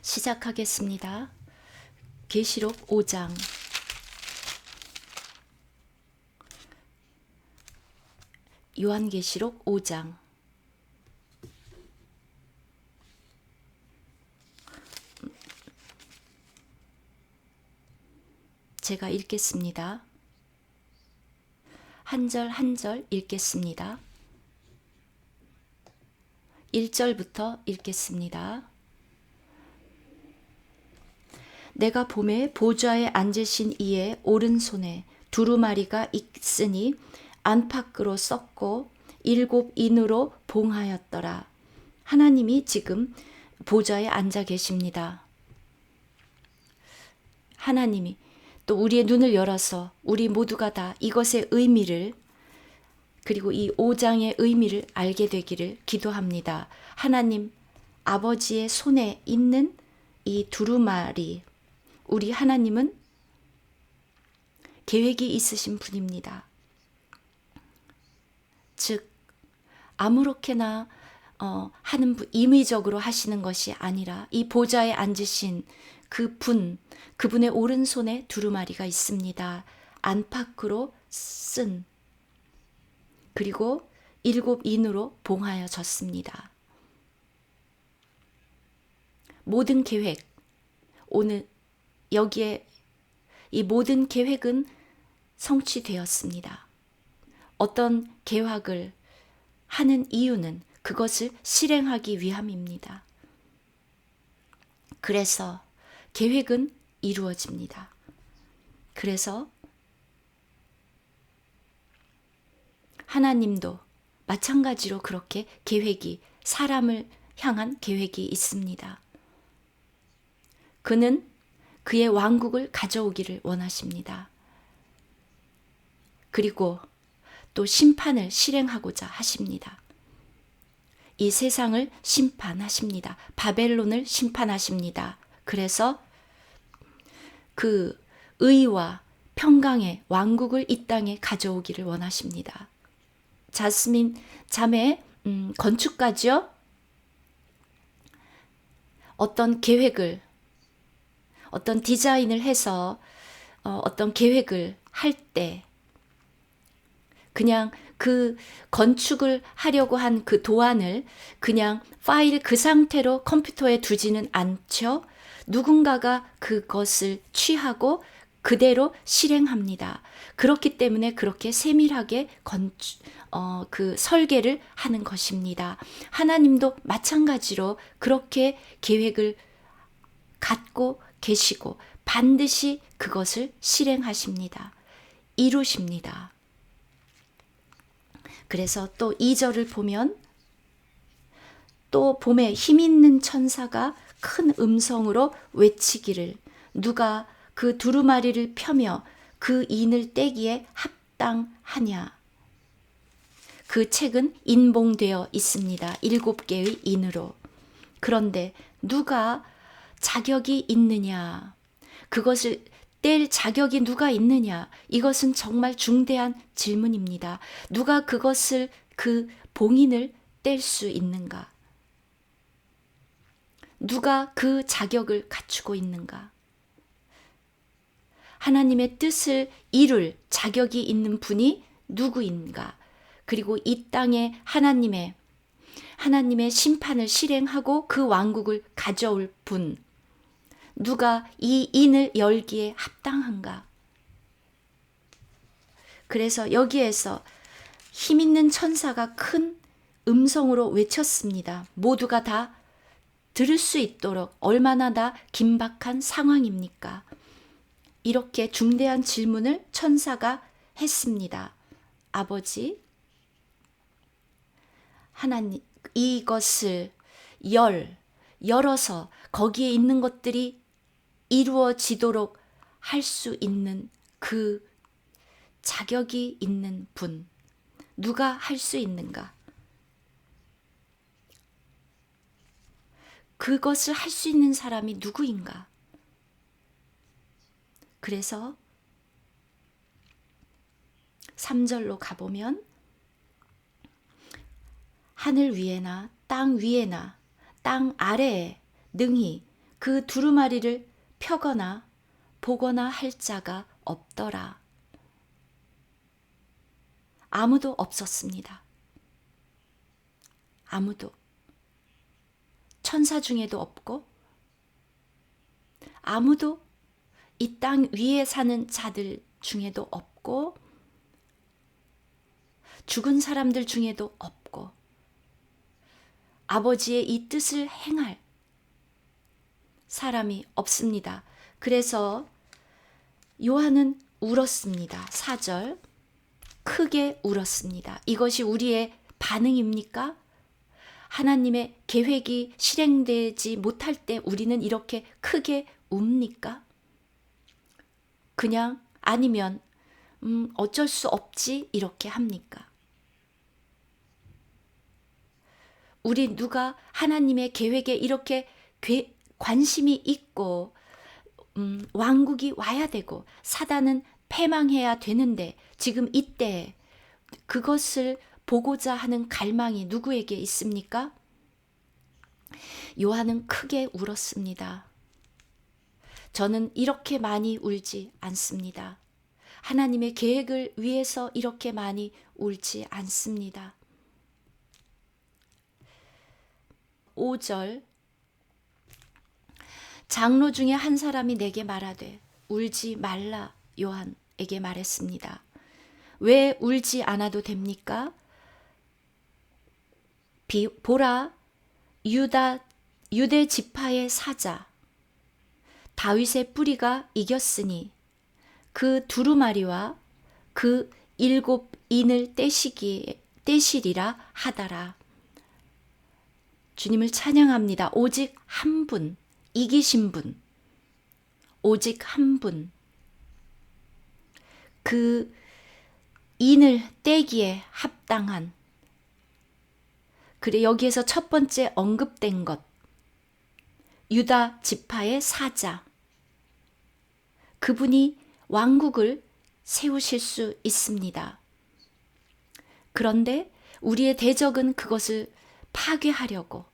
시작하겠습니다. 계시록 5장. 요한계시록 5장. 제가 읽겠습니다. 한 절 한 절 읽겠습니다. 1절부터 읽겠습니다. 내가 보매 보좌에 앉으신 이의 오른손에 두루마리가 있으니 안팎으로 썩고 7 인으로 봉하였더라. 하나님이 지금 보좌에 앉아 계십니다. 하나님이 또 우리의 눈을 열어서 우리 모두가 다 이것의 의미를, 그리고 이 5장의 의미를 알게 되기를 기도합니다. 하나님 아버지의 손에 있는 이 두루마리, 우리 하나님은 계획이 있으신 분입니다. 즉 아무렇게나 하는 임의적으로 하시는 것이 아니라 이 보좌에 앉으신 그분의 오른손에 두루마리가 있습니다. 안팎으로 쓴, 그리고 7 인으로 봉하여졌습니다. 모든 계획, 오늘 여기에 이 모든 계획은 성취되었습니다. 어떤 계획을 하는 이유는 그것을 실행하기 위함입니다. 그래서 계획은 이루어집니다. 그래서 하나님도 마찬가지로 그렇게 사람을 향한 계획이 있습니다. 그는 그의 왕국을 가져오기를 원하십니다. 그리고 또 심판을 실행하고자 하십니다. 이 세상을 심판하십니다. 바벨론을 심판하십니다. 그래서 그 의와 평강의 왕국을 이 땅에 가져오기를 원하십니다. 자스민 자매 건축가죠? 어떤 계획을, 어떤 디자인을 해서 어떤 계획을 할 때 그냥 그 건축을 하려고 한 그 도안을 그냥 파일 그 상태로 컴퓨터에 두지는 않죠. 누군가가 그것을 취하고 그대로 실행합니다. 그렇기 때문에 그렇게 세밀하게 그 설계를 하는 것입니다. 하나님도 마찬가지로 그렇게 계획을 갖고 계시고 반드시 그것을 실행하십니다. 이루십니다. 그래서 또 2절을 보면 또 봄에 힘 있는 천사가 큰 음성으로 외치기를, 누가 그 두루마리를 펴며 그 인을 떼기에 합당하냐. 그 책은 인봉되어 있습니다. 7개의 인으로. 그런데 누가 자격이 있느냐, 그것을 뗄 자격이 누가 있느냐, 이것은 정말 중대한 질문입니다. 누가 그것을, 그 봉인을 뗄 수 있는가? 누가 그 자격을 갖추고 있는가? 하나님의 뜻을 이룰 자격이 있는 분이 누구인가? 그리고 이 땅에 하나님의 심판을 실행하고 그 왕국을 가져올 분, 누가 이 인을 열기에 합당한가? 그래서 여기에서 힘 있는 천사가 큰 음성으로 외쳤습니다. 모두가 다 들을 수 있도록. 얼마나 다 긴박한 상황입니까? 이렇게 중대한 질문을 천사가 했습니다. 아버지, 하나님, 이것을 열어서 거기에 있는 것들이 이루어지도록 할 수 있는 그 자격이 있는 분, 누가 할 수 있는가? 그것을 할 수 있는 사람이 누구인가? 그래서 3절로 가보면 하늘 위에나 땅 위에나 땅 아래에 능히 그 두루마리를 펴거나 보거나 할 자가 없더라. 아무도 없었습니다. 아무도. 천사 중에도 없고 아무도 이 땅 위에 사는 자들 중에도 없고 죽은 사람들 중에도 없고 아버지의 이 뜻을 행할 사람이 없습니다. 그래서 요한은 울었습니다. 4절. 크게 울었습니다. 이것이 우리의 반응입니까? 하나님의 계획이 실행되지 못할 때 우리는 이렇게 크게 웁니까? 그냥 아니면 어쩔 수 없지 이렇게 합니까? 우리 누가 하나님의 계획에 이렇게 관심이 있고 왕국이 와야 되고 사단은 패망해야 되는데 지금 이때 그것을 보고자 하는 갈망이 누구에게 있습니까? 요한은 크게 울었습니다. 저는 이렇게 많이 울지 않습니다. 하나님의 계획을 위해서 이렇게 많이 울지 않습니다. 5절. 장로 중에 한 사람이 내게 말하되 울지 말라 요한에게 말했습니다. 왜 울지 않아도 됩니까? 보라, 유대 지파의 사자 다윗의 뿌리가 이겼으니 그 두루마리와 그 7 인을 떼시리라 하더라. 주님을 찬양합니다. 오직 한 분, 이기신 분, 오직 한 분. 그 인을 떼기에 합당한, 그래 여기에서 첫 번째 언급된 것, 유다 지파의 사자, 그분이 왕국을 세우실 수 있습니다. 그런데 우리의 대적은 그것을 파괴하려고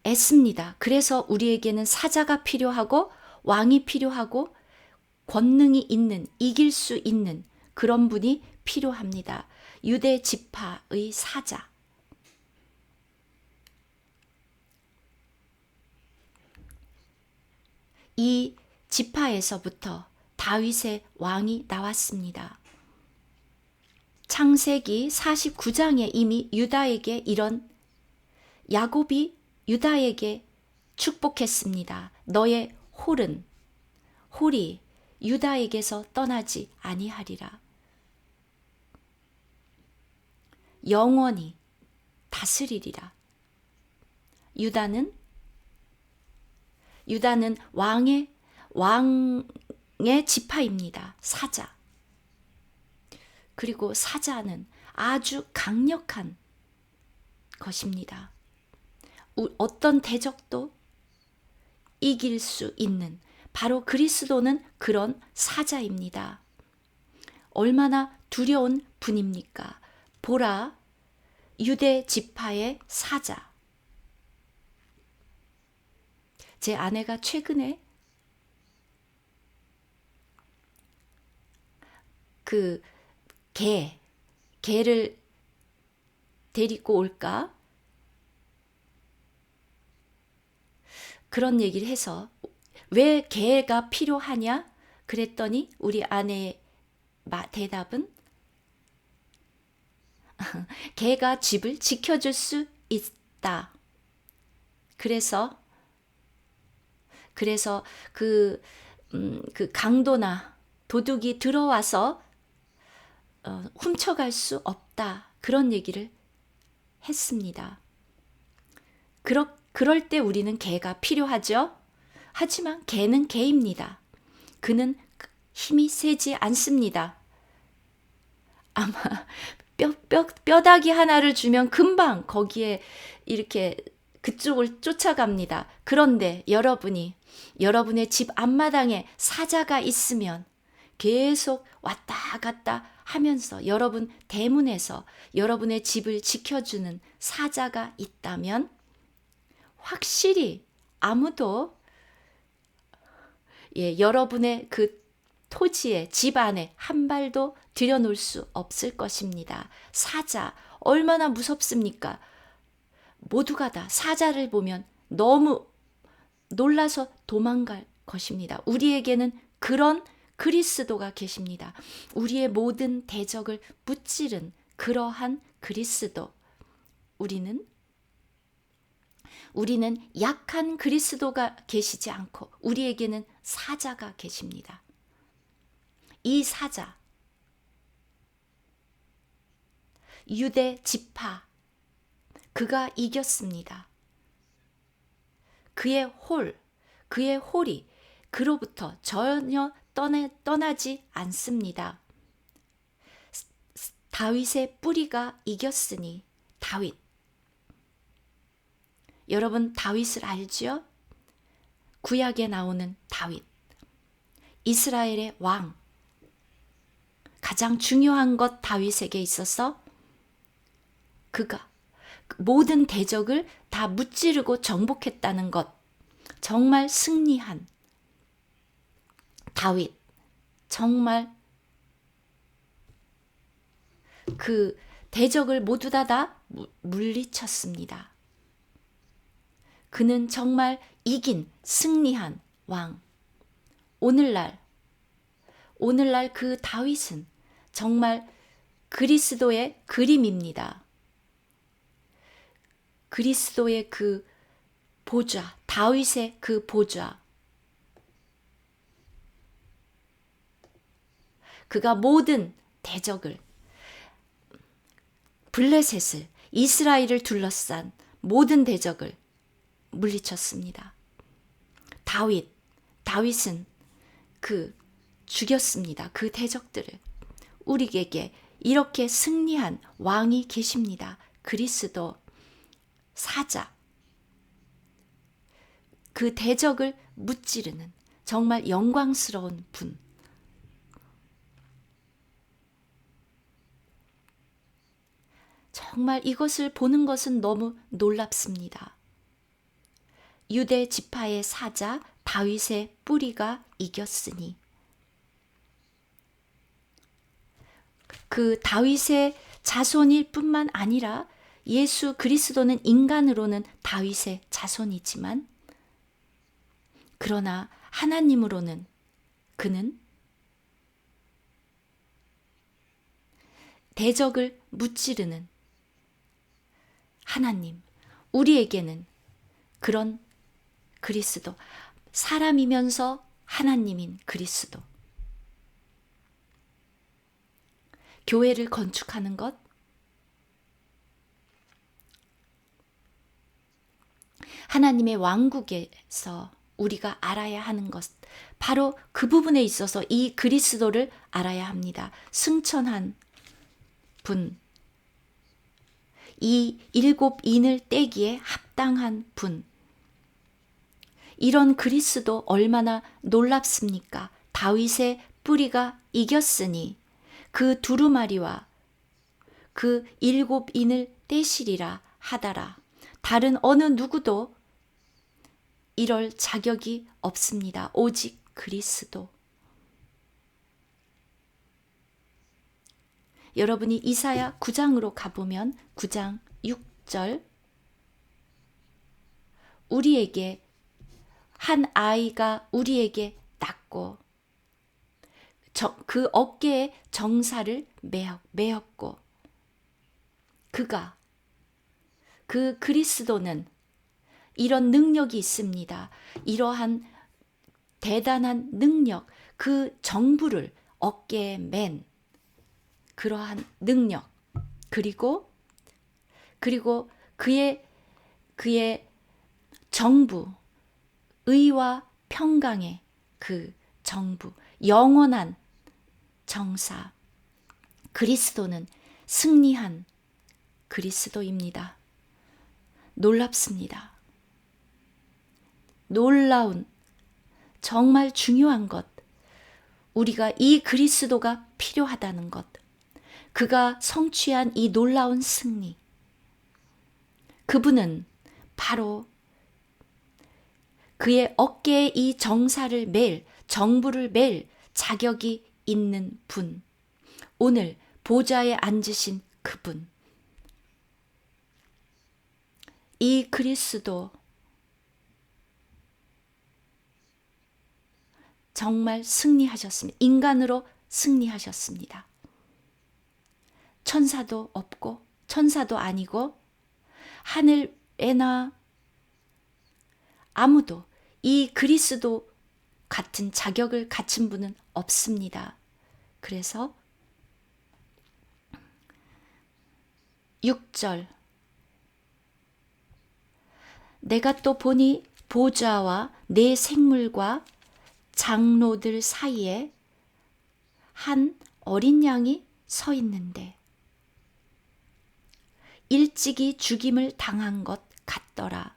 애씁니다. 그래서 우리에게는 사자가 필요하고 왕이 필요하고 권능이 있는, 이길 수 있는 그런 분이 필요합니다. 유대 지파의 사자. 이 지파에서부터 다윗의 왕이 나왔습니다. 창세기 49장에 이미 유다에게 이런 야곱이 유다에게 축복했습니다. 너의 홀이 유다에게서 떠나지 아니하리라. 영원히 다스리리라. 유다는 왕의 지파입니다. 사자. 그리고 사자는 아주 강력한 것입니다. 어떤 대적도 이길 수 있는, 바로 그리스도는 그런 사자입니다. 얼마나 두려운 분입니까? 보라, 유대 지파의 사자. 제 아내가 최근에 그 개를 데리고 올까? 그런 얘기를 해서 왜 개가 필요하냐? 그랬더니 우리 아내의 대답은 개가 집을 지켜줄 수 있다. 그래서 그 강도나 도둑이 들어와서 훔쳐갈 수 없다. 그런 얘기를 했습니다. 그럴 때 우리는 개가 필요하죠. 하지만 개는 개입니다. 그는 힘이 세지 않습니다. 아마 뼈다귀 하나를 주면 금방 거기에 이렇게 그쪽을 쫓아갑니다. 그런데 여러분의 집 앞마당에 사자가 있으면 계속 왔다 갔다 하면서 여러분 대문에서 여러분의 집을 지켜주는 사자가 있다면 확실히 아무도 여러분의 그 토지에, 집 안에 한 발도 들여놓을 수 없을 것입니다. 사자, 얼마나 무섭습니까? 모두가 다 사자를 보면 너무 놀라서 도망갈 것입니다. 우리에게는 그런 그리스도가 계십니다. 우리의 모든 대적을 무찌른 그러한 그리스도. 우리는 약한 그리스도가 계시지 않고 우리에게는 사자가 계십니다. 이 사자, 유대 지파, 그가 이겼습니다. 그의 홀이 그로부터 전혀 떠나지 않습니다. 다윗의 뿌리가 이겼으니. 다윗. 여러분 다윗을 알지요? 구약에 나오는 다윗. 이스라엘의 왕. 가장 중요한 것 다윗에게 있어서 그가 모든 대적을 다 무찌르고 정복했다는 것. 정말 승리한 다윗. 정말 그 대적을 모두 다 물리쳤습니다. 그는 정말 이긴 승리한 왕. 오늘날 그 다윗은 정말 그리스도의 그림입니다. 그리스도의 그 보좌, 다윗의 그 보좌. 그가 모든 대적을, 블레셋을, 이스라엘을 둘러싼 모든 대적을 물리쳤습니다. 다윗은 죽였습니다. 그 대적들을. 우리에게 이렇게 승리한 왕이 계십니다. 그리스도, 사자. 그 대적을 무찌르는 정말 영광스러운 분. 정말 이것을 보는 것은 너무 놀랍습니다. 유대 지파의 사자 다윗의 뿌리가 이겼으니. 그 다윗의 자손일 뿐만 아니라 예수 그리스도는 인간으로는 다윗의 자손이지만 그러나 하나님으로는 그는 대적을 무찌르는 하나님. 우리에게는 그런 그리스도, 사람이면서 하나님인 그리스도. 교회를 건축하는 것, 하나님의 왕국에서 우리가 알아야 하는 것, 바로 그 부분에 있어서 이 그리스도를 알아야 합니다. 승천한 분, 이 7인을 떼기에 합당한 분. 이런 그리스도 얼마나 놀랍습니까? 다윗의 뿌리가 이겼으니 그 두루마리와 그 7인을 떼시리라 하더라. 다른 어느 누구도 이럴 자격이 없습니다. 오직 그리스도. 여러분이 이사야 9장으로 가보면 9장 6절, 우리에게 한 아이가 우리에게 낳고 그 어깨에 정사를 메었고, 그 그리스도는 이런 능력이 있습니다. 이러한 대단한 능력, 그 정부를 어깨에 맨 그러한 능력, 그리고 그의 정부, 의와 평강의 그 정부, 영원한 정사. 그리스도는 승리한 그리스도입니다. 놀랍습니다. 놀라운, 정말 중요한 것, 우리가 이 그리스도가 필요하다는 것, 그가 성취한 이 놀라운 승리, 그분은 바로 그의 어깨에 이 정사를 맬 정부를 맬 자격이 있는 분, 오늘 보좌에 앉으신 그분, 이 그리스도 정말 승리하셨습니다. 인간으로 승리하셨습니다. 천사도 없고 천사도 아니고 하늘에나 아무도 이 그리스도 같은 자격을 갖춘 분은 없습니다. 그래서 6절 내가 또 보니 보좌와 네 생물과 장로들 사이에 한 어린 양이 서 있는데 일찍이 죽임을 당한 것 같더라.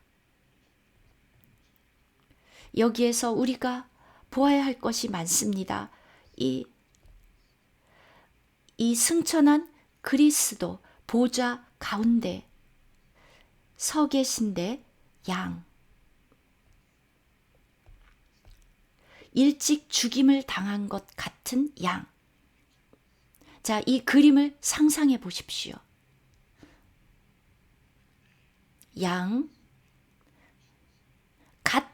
여기에서 우리가 보아야 할 것이 많습니다. 이 승천한 그리스도 보좌 가운데 서 계신데 양, 일찍 죽임을 당한 것 같은 양. 자, 이 그림을 상상해 보십시오. 양, 갓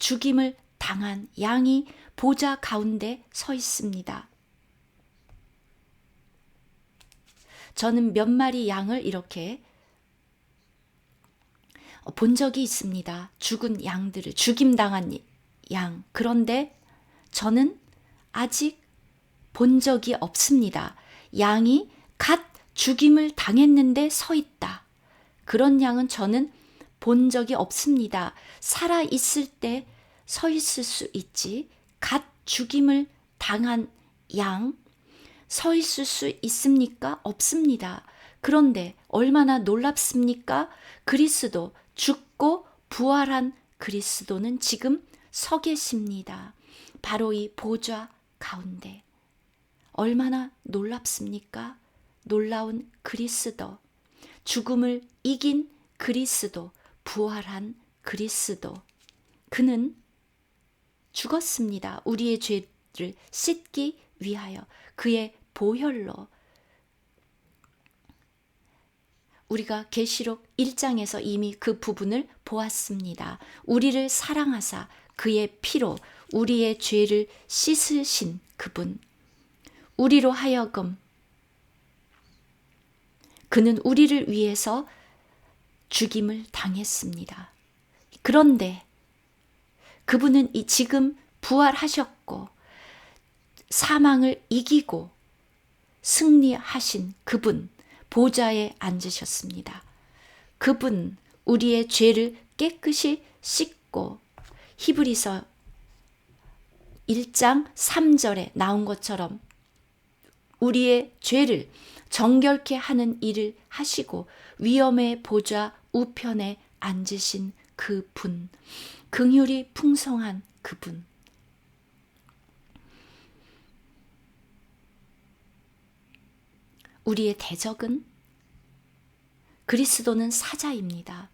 죽임을 당한 양이 보좌 가운데 서 있습니다. 저는 몇 마리 양을 이렇게 본 적이 있습니다. 죽은 양들을, 죽임당한 양. 그런데 저는 아직 본 적이 없습니다. 양이 갓 죽임을 당했는데 서 있다. 그런 양은 저는 본 적이 없습니다. 살아 있을 때 서 있을 수 있지. 갓 죽임을 당한 양 서 있을 수 있습니까? 없습니다. 그런데 얼마나 놀랍습니까? 그리스도, 죽고 부활한 그리스도는 지금 서 계십니다. 바로 이 보좌 가운데. 얼마나 놀랍습니까? 놀라운 그리스도, 죽음을 이긴 그리스도, 부활한 그리스도. 그는 죽었습니다. 우리의 죄를 씻기 위하여 그의 보혈로. 우리가 계시록 1장에서 이미 그 부분을 보았습니다. 우리를 사랑하사 그의 피로 우리의 죄를 씻으신 그분. 우리로 하여금 그는 우리를 위해서 죽임을 당했습니다. 그런데 그분은 지금 부활하셨고 사망을 이기고 승리하신 그분, 보좌에 앉으셨습니다. 그분, 우리의 죄를 깨끗이 씻고 히브리서 1장 3절에 나온 것처럼 우리의 죄를 정결케 하는 일을 하시고 위엄의 보좌 우편에 앉으신 그분, 긍휼이 풍성한 그분. 우리의 대적은 그리스도는 사자입니다.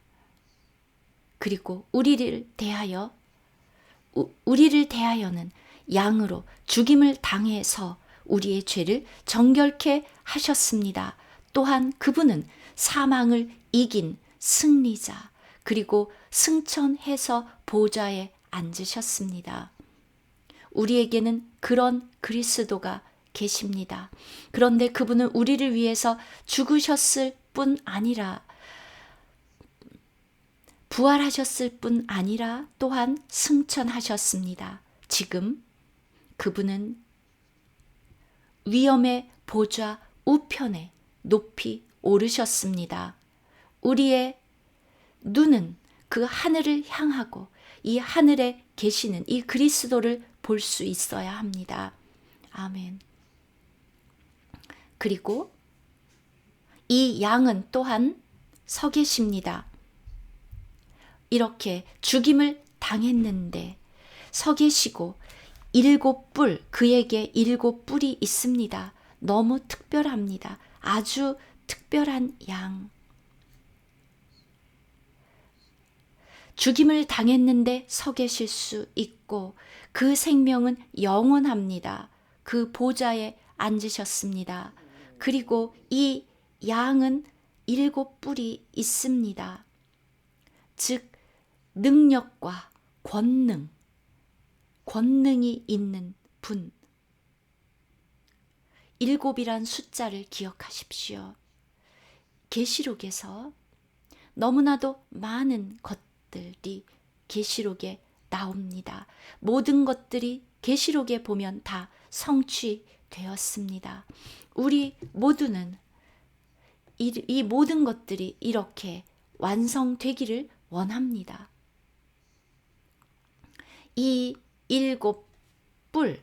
그리고 우리를 대하여는 양으로 죽임을 당해서 우리의 죄를 정결케 하셨습니다. 또한 그분은 사망을 이긴 승리자, 그리고 승천해서 보좌에 앉으셨습니다. 우리에게는 그런 그리스도가 계십니다. 그런데 그분은 우리를 위해서 죽으셨을 뿐 아니라 부활하셨을 뿐 아니라 또한 승천하셨습니다. 지금 그분은 위엄의 보좌 우편에 높이 오르셨습니다. 우리의 눈은 그 하늘을 향하고 이 하늘에 계시는 이 그리스도를 볼 수 있어야 합니다. 아멘. 그리고 이 양은 또한 서 계십니다. 이렇게 죽임을 당했는데 서 계시고 7뿔, 그에게 7뿔이 있습니다. 너무 특별합니다. 아주 특별한 양. 죽임을 당했는데 서 계실 수 있고 그 생명은 영원합니다. 그 보좌에 앉으셨습니다. 그리고 이 양은 7뿔이 있습니다. 즉 능력과 권능이 있는 분. 7이란 숫자를 기억하십시오. 계시록에서 너무나도 많은 것들이 계시록에 나옵니다. 모든 것들이 계시록에 보면 다 성취되었습니다. 우리 모두는 이 모든 것들이 이렇게 완성되기를 원합니다. 이 7뿔,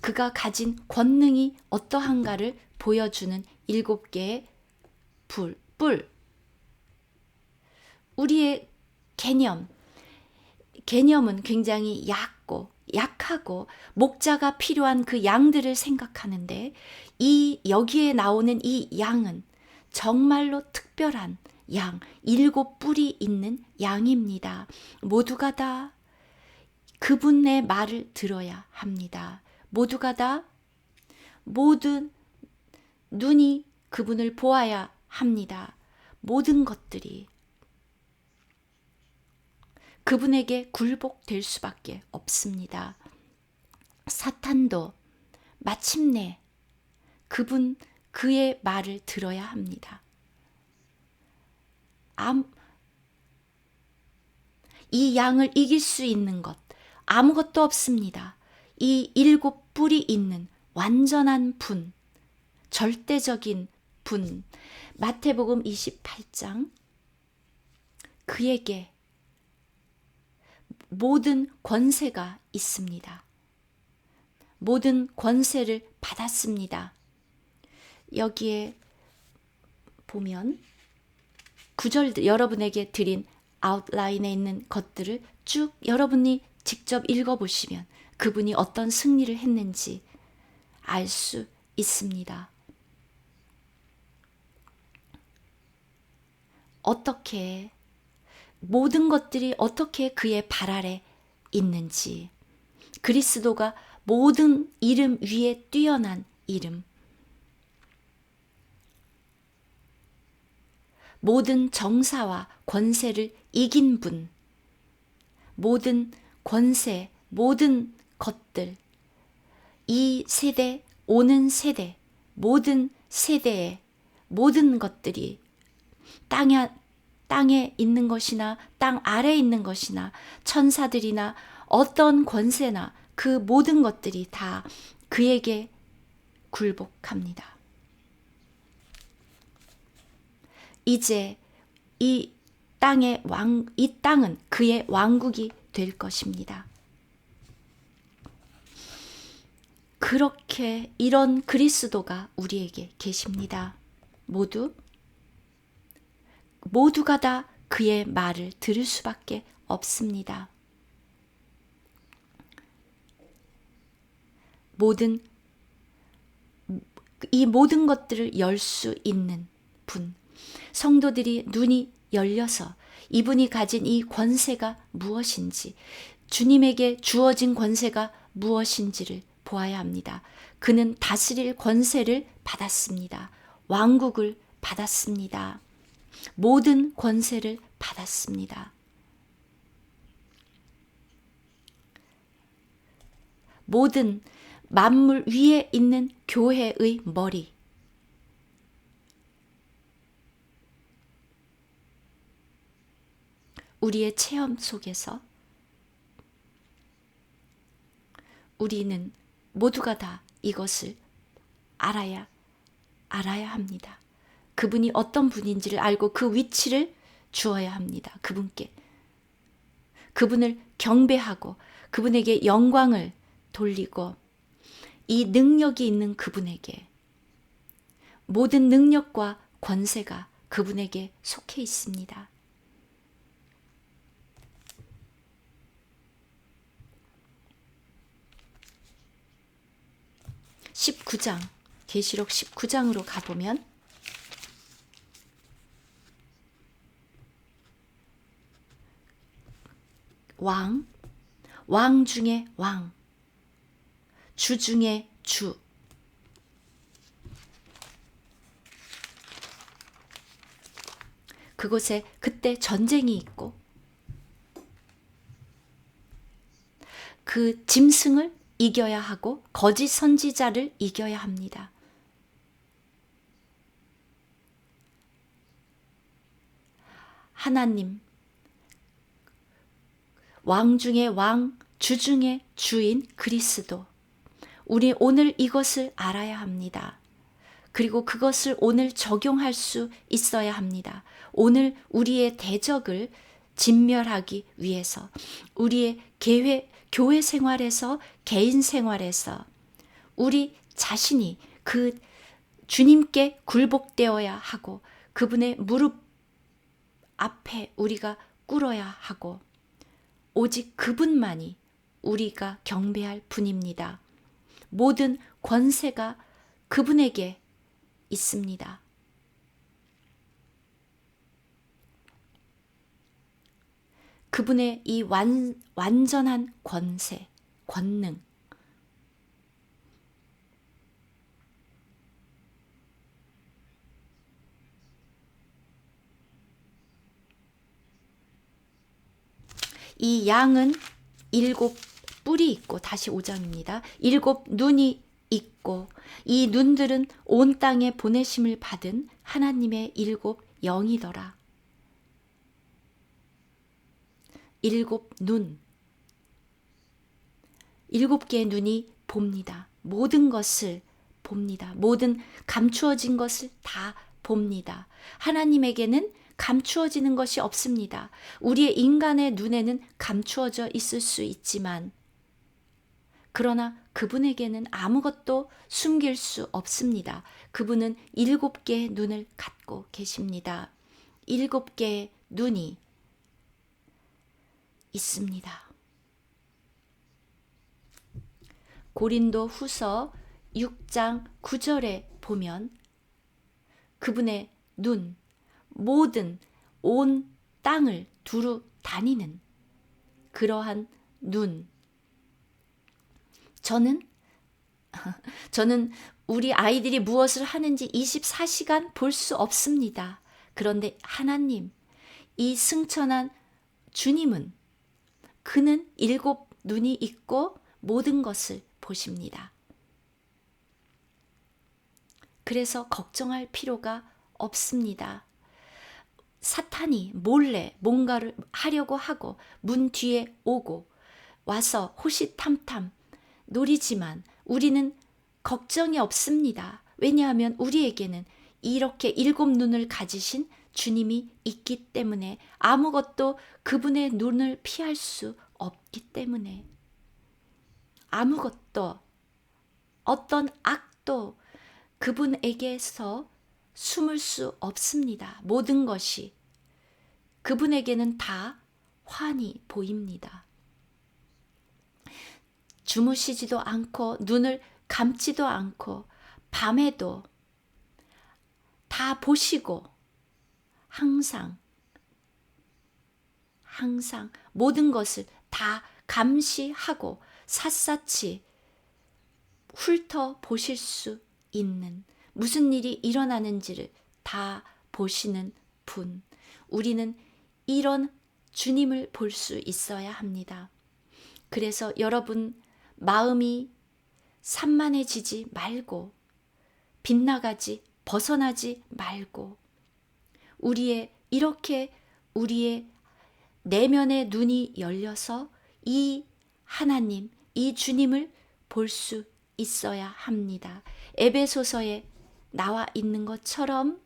그가 가진 권능이 어떠한가를 보여주는 7개의 뿔. 우리의 개념은 굉장히 약하고 목자가 필요한 그 양들을 생각하는데 여기에 나오는 이 양은 정말로 특별한 양, 7뿔이 있는 양입니다. 모두가 다 그분의 말을 들어야 합니다. 모두가 다 모든 눈이 그분을 보아야 합니다. 모든 것들이 그분에게 굴복될 수밖에 없습니다. 사탄도 마침내 그의 말을 들어야 합니다. 이 양을 이길 수 있는 것 아무것도 없습니다. 이 7뿔이 있는 완전한 분, 절대적인 분, 마태복음 28장, 그에게 모든 권세가 있습니다. 모든 권세를 받았습니다. 여기에 보면 9절 여러분에게 드린 아웃라인에 있는 것들을 쭉 여러분이 직접 읽어보시면 그분이 어떤 승리를 했는지 알 수 있습니다. 모든 것들이 어떻게 그의 발 아래 있는지, 그리스도가 모든 이름 위에 뛰어난 이름, 모든 정사와 권세를 이긴 분, 모든 권세, 모든 것들, 이 세대, 오는 세대, 모든 세대의 모든 것들이 땅에 있는 것이나 땅 아래에 있는 것이나 천사들이나 어떤 권세나 그 모든 것들이 다 그에게 굴복합니다. 이제 이 땅은 그의 왕국이 될 것입니다. 그렇게 이런 그리스도가 우리에게 계십니다. 모두가 다 그의 말을 들을 수밖에 없습니다. 이 모든 것들을 열 수 있는 분, 성도들이 눈이 열려서 이분이 가진 이 권세가 무엇인지, 주님에게 주어진 권세가 무엇인지를 보아야 합니다. 그는 다스릴 권세를 받았습니다. 왕국을 받았습니다. 모든 권세를 받았습니다. 모든 만물 위에 있는 교회의 머리, 우리의 체험 속에서 우리는 모두가 다 이것을 알아야 합니다. 그분이 어떤 분인지를 알고 그 위치를 주어야 합니다. 그분께. 그분을 경배하고 그분에게 영광을 돌리고 이 능력이 있는 그분에게, 모든 능력과 권세가 그분에게 속해 있습니다. 19장, 계시록 19장으로 가보면 왕, 왕 중에 왕, 주 중에 주. 그곳에 그때 전쟁이 있고 그 짐승을 이겨야 하고 거짓 선지자를 이겨야 합니다. 하나님, 왕 중에 왕, 주 중에 주인 그리스도. 우리 오늘 이것을 알아야 합니다. 그리고 그것을 오늘 적용할 수 있어야 합니다. 오늘 우리의 대적을 진멸하기 위해서 우리의 교회 생활에서 개인 생활에서 우리 자신이 그 주님께 굴복되어야 하고 그분의 무릎 앞에 우리가 꿇어야 하고 오직 그분만이 우리가 경배할 분입니다. 모든 권세가 그분에게 있습니다. 그분의 이 완전한 권세, 권능. 이 양은 7 뿔이 있고, 다시 5장입니다. 7 눈이 있고 이 눈들은 온 땅에 보내심을 받은 하나님의 7 영이더라. 7 눈, 7개의 눈이 봅니다. 모든 것을 봅니다. 모든 감추어진 것을 다 봅니다. 하나님에게는 감추어지는 것이 없습니다. 우리의 인간의 눈에는 감추어져 있을 수 있지만 그러나 그분에게는 아무것도 숨길 수 없습니다. 그분은 7개의 눈을 갖고 계십니다. 7개의 눈이 있습니다. 고린도 후서 6장 9절에 보면 그분의 눈, 모든 온 땅을 두루 다니는 그러한 눈. 저는 우리 아이들이 무엇을 하는지 24시간 볼 수 없습니다. 그런데 하나님, 이 승천한 주님은 그는 7 눈이 있고 모든 것을 보십니다. 그래서 걱정할 필요가 없습니다. 사탄이 몰래 뭔가를 하려고 하고 문 뒤에 오고 와서 호시탐탐 노리지만 우리는 걱정이 없습니다. 왜냐하면 우리에게는 이렇게 7 눈을 가지신 주님이 있기 때문에 아무것도 그분의 눈을 피할 수 없기 때문에 아무것도 어떤 악도 그분에게서 숨을 수 없습니다. 모든 것이 그분에게는 다 환히 보입니다. 주무시지도 않고 눈을 감지도 않고 밤에도 다 보시고 항상 모든 것을 다 감시하고 샅샅이 훑어보실 수 있는 무슨 일이 일어나는지를 다 보시는 분. 우리는 이런 주님을 볼 수 있어야 합니다. 그래서 여러분 마음이 산만해지지 말고 빗나가지 벗어나지 말고 이렇게 우리의 내면의 눈이 열려서 이 하나님, 이 주님을 볼 수 있어야 합니다. 에베소서에 나와 있는 것처럼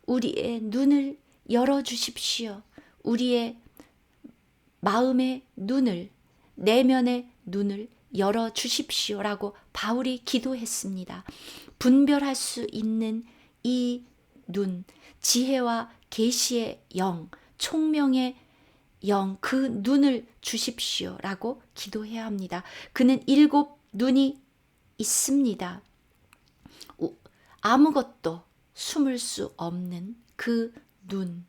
우리의 눈을 열어주십시오. 우리의 마음의 눈을, 내면의 눈을 열어주십시오라고 바울이 기도했습니다. 분별할 수 있는 이 눈, 지혜와 계시의 영, 총명의 영, 그 눈을 주십시오라고 기도해야 합니다. 그는 7 눈이 있습니다. 아무것도 숨을 수 없는 그 눈,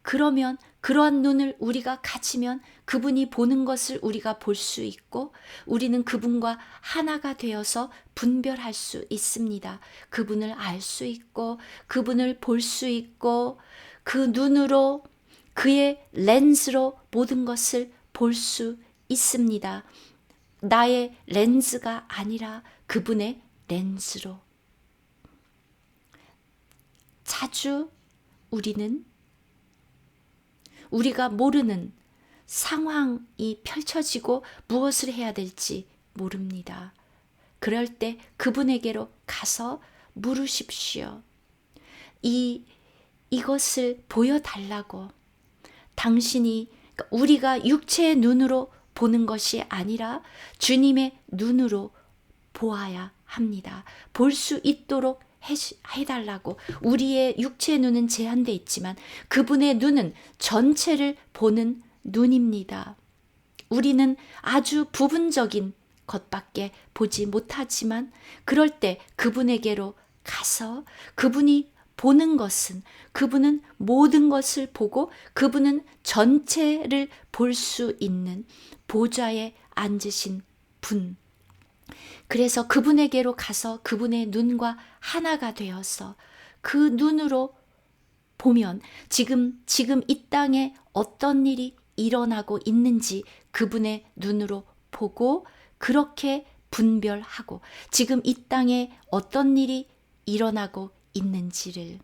그러면 그러한 눈을 우리가 가지면 그분이 보는 것을 우리가 볼 수 있고 우리는 그분과 하나가 되어서 분별할 수 있습니다. 그분을 알 수 있고 그분을 볼 수 있고 그 눈으로 그의 렌즈로 모든 것을 볼 수 있습니다. 나의 렌즈가 아니라 그분의 렌즈로. 자주 우리가 모르는 상황이 펼쳐지고 무엇을 해야 될지 모릅니다. 그럴 때 그분에게로 가서 물으십시오. 이것을 보여달라고. 당신이, 우리가 육체의 눈으로 보는 것이 아니라 주님의 눈으로 보아야 합니다. 볼 수 있도록 해달라고. 우리의 육체의 눈은 제한되어 있지만 그분의 눈은 전체를 보는 눈입니다. 우리는 아주 부분적인 것밖에 보지 못하지만 그럴 때 그분에게로 가서 그분이 보는 것은 그분은 모든 것을 보고 그분은 전체를 볼 수 있는 보좌에 앉으신 분. 그래서 그분에게로 가서 그분의 눈과 하나가 되어서 그 눈으로 보면 지금 이 땅에 어떤 일이 일어나고 있는지 그분의 눈으로 보고 그렇게 분별하고 지금 이 땅에 어떤 일이 일어나고 있는지를.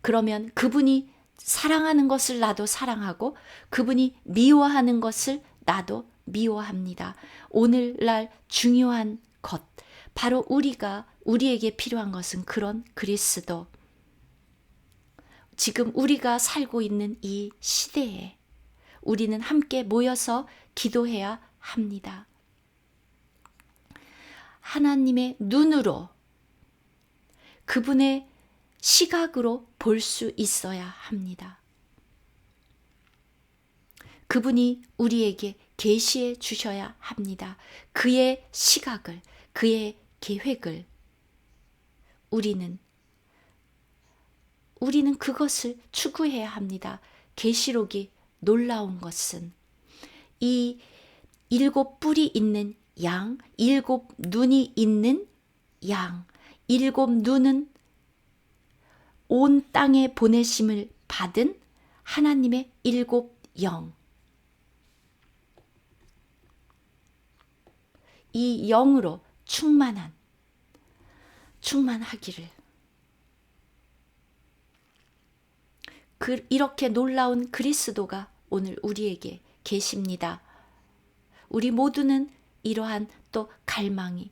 그러면 그분이 사랑하는 것을 나도 사랑하고 그분이 미워하는 것을 나도 미워합니다. 오늘날 중요한 것, 바로 우리에게 필요한 것은 그런 그리스도. 지금 우리가 살고 있는 이 시대에 우리는 함께 모여서 기도해야 합니다. 하나님의 눈으로, 그분의 시각으로 볼 수 있어야 합니다. 그분이 우리에게 계시해 주셔야 합니다. 그의 시각을, 그의 계획을 우리는 그것을 추구해야 합니다. 계시록이 놀라운 것은 이 7 뿔이 있는 양, 7 눈이 있는 양, 7 눈은 온 땅에 보내심을 받은 하나님의 7 영. 이 영으로 충만하기를. 이렇게 놀라운 그리스도가 오늘 우리에게 계십니다. 우리 모두는 이러한 또 갈망이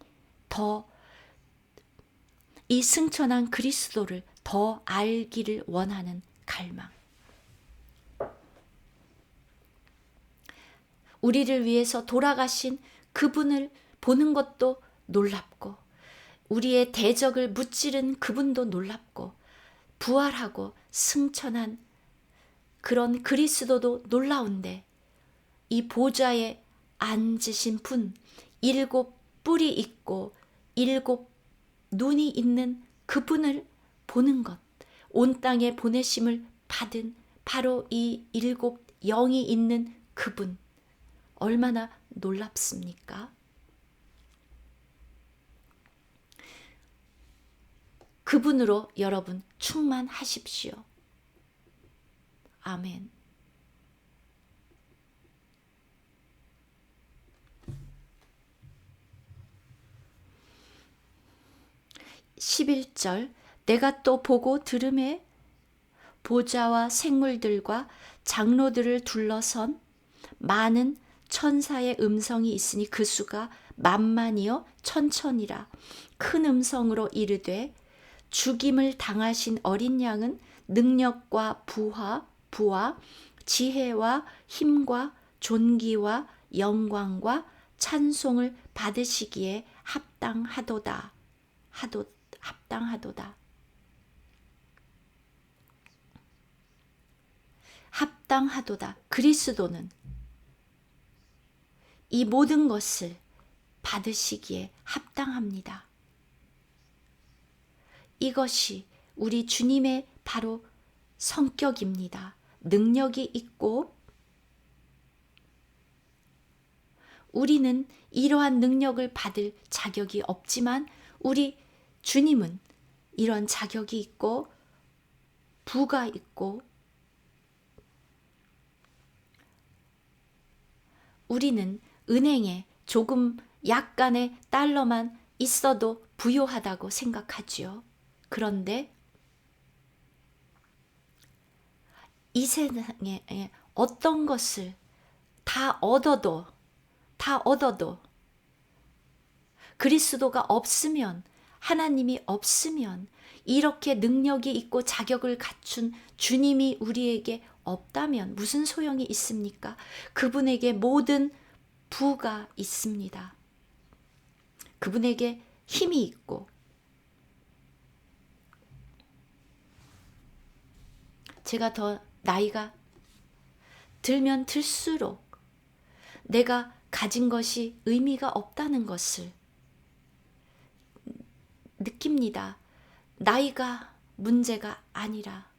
이 승천한 그리스도를 더 알기를 원하는 갈망. 우리를 위해서 돌아가신 그분을 보는 것도 놀랍고 우리의 대적을 무찌른 그분도 놀랍고 부활하고 승천한 그런 그리스도도 놀라운데 이 보좌에 앉으신 분, 7 뿔이 있고 7 눈이 있는 그분을 보는 것, 온 땅에 보내심을 받은 바로 이 7 영이 있는 그분, 얼마나 놀랍습니까? 그분으로 여러분 충만하십시오. 아멘. 11절 내가 또 보고 들음에 보좌와 생물들과 장로들을 둘러선 많은 천사의 음성이 있으니 그 수가 만만이요 천천이라. 큰 음성으로 이르되 죽임을 당하신 어린 양은 능력과 부와 지혜와 힘과 존귀와 영광과 찬송을 받으시기에 합당하도다. 합당하도다. 그리스도는 이 모든 것을 받으시기에 합당합니다. 이것이 우리 주님의 바로 성격입니다. 능력이 있고 우리는 이러한 능력을 받을 자격이 없지만 우리 주님은 이런 자격이 있고 부가 있고 우리는 은행에 조금 약간의 달러만 있어도 부유하다고 생각하지요. 그런데 이 세상에 어떤 것을 다 얻어도 그리스도가 없으면, 하나님이 없으면, 이렇게 능력이 있고 자격을 갖춘 주님이 우리에게 없다면 무슨 소용이 있습니까? 그분에게 모든 부가 있습니다. 그분에게 힘이 있고 제가 더 나이가 들면 들수록 내가 가진 것이 의미가 없다는 것을 느낍니다. 나이가 문제가 아니라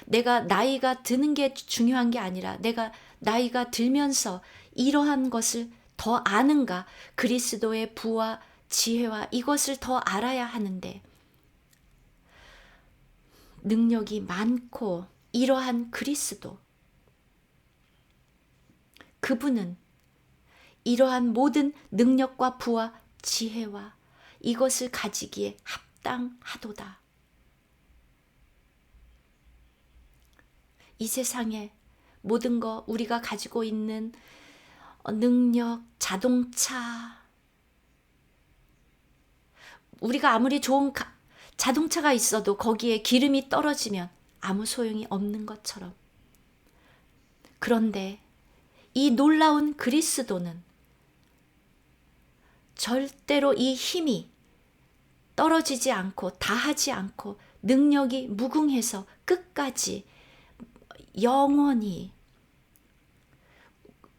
내가 나이가 드는 게 중요한 게 아니라 내가 나이가 들면서 이러한 것을 더 아는가, 그리스도의 부와 지혜와 이것을 더 알아야 하는데 능력이 많고 이러한 그리스도, 그분은 이러한 모든 능력과 부와 지혜와 이것을 가지기에 합당하도다. 이 세상에 모든 거 우리가 가지고 있는 능력, 자동차, 우리가 아무리 좋은 자동차가 있어도 거기에 기름이 떨어지면 아무 소용이 없는 것처럼, 그런데 이 놀라운 그리스도는 절대로 이 힘이 떨어지지 않고 다하지 않고 능력이 무궁해서 끝까지 영원히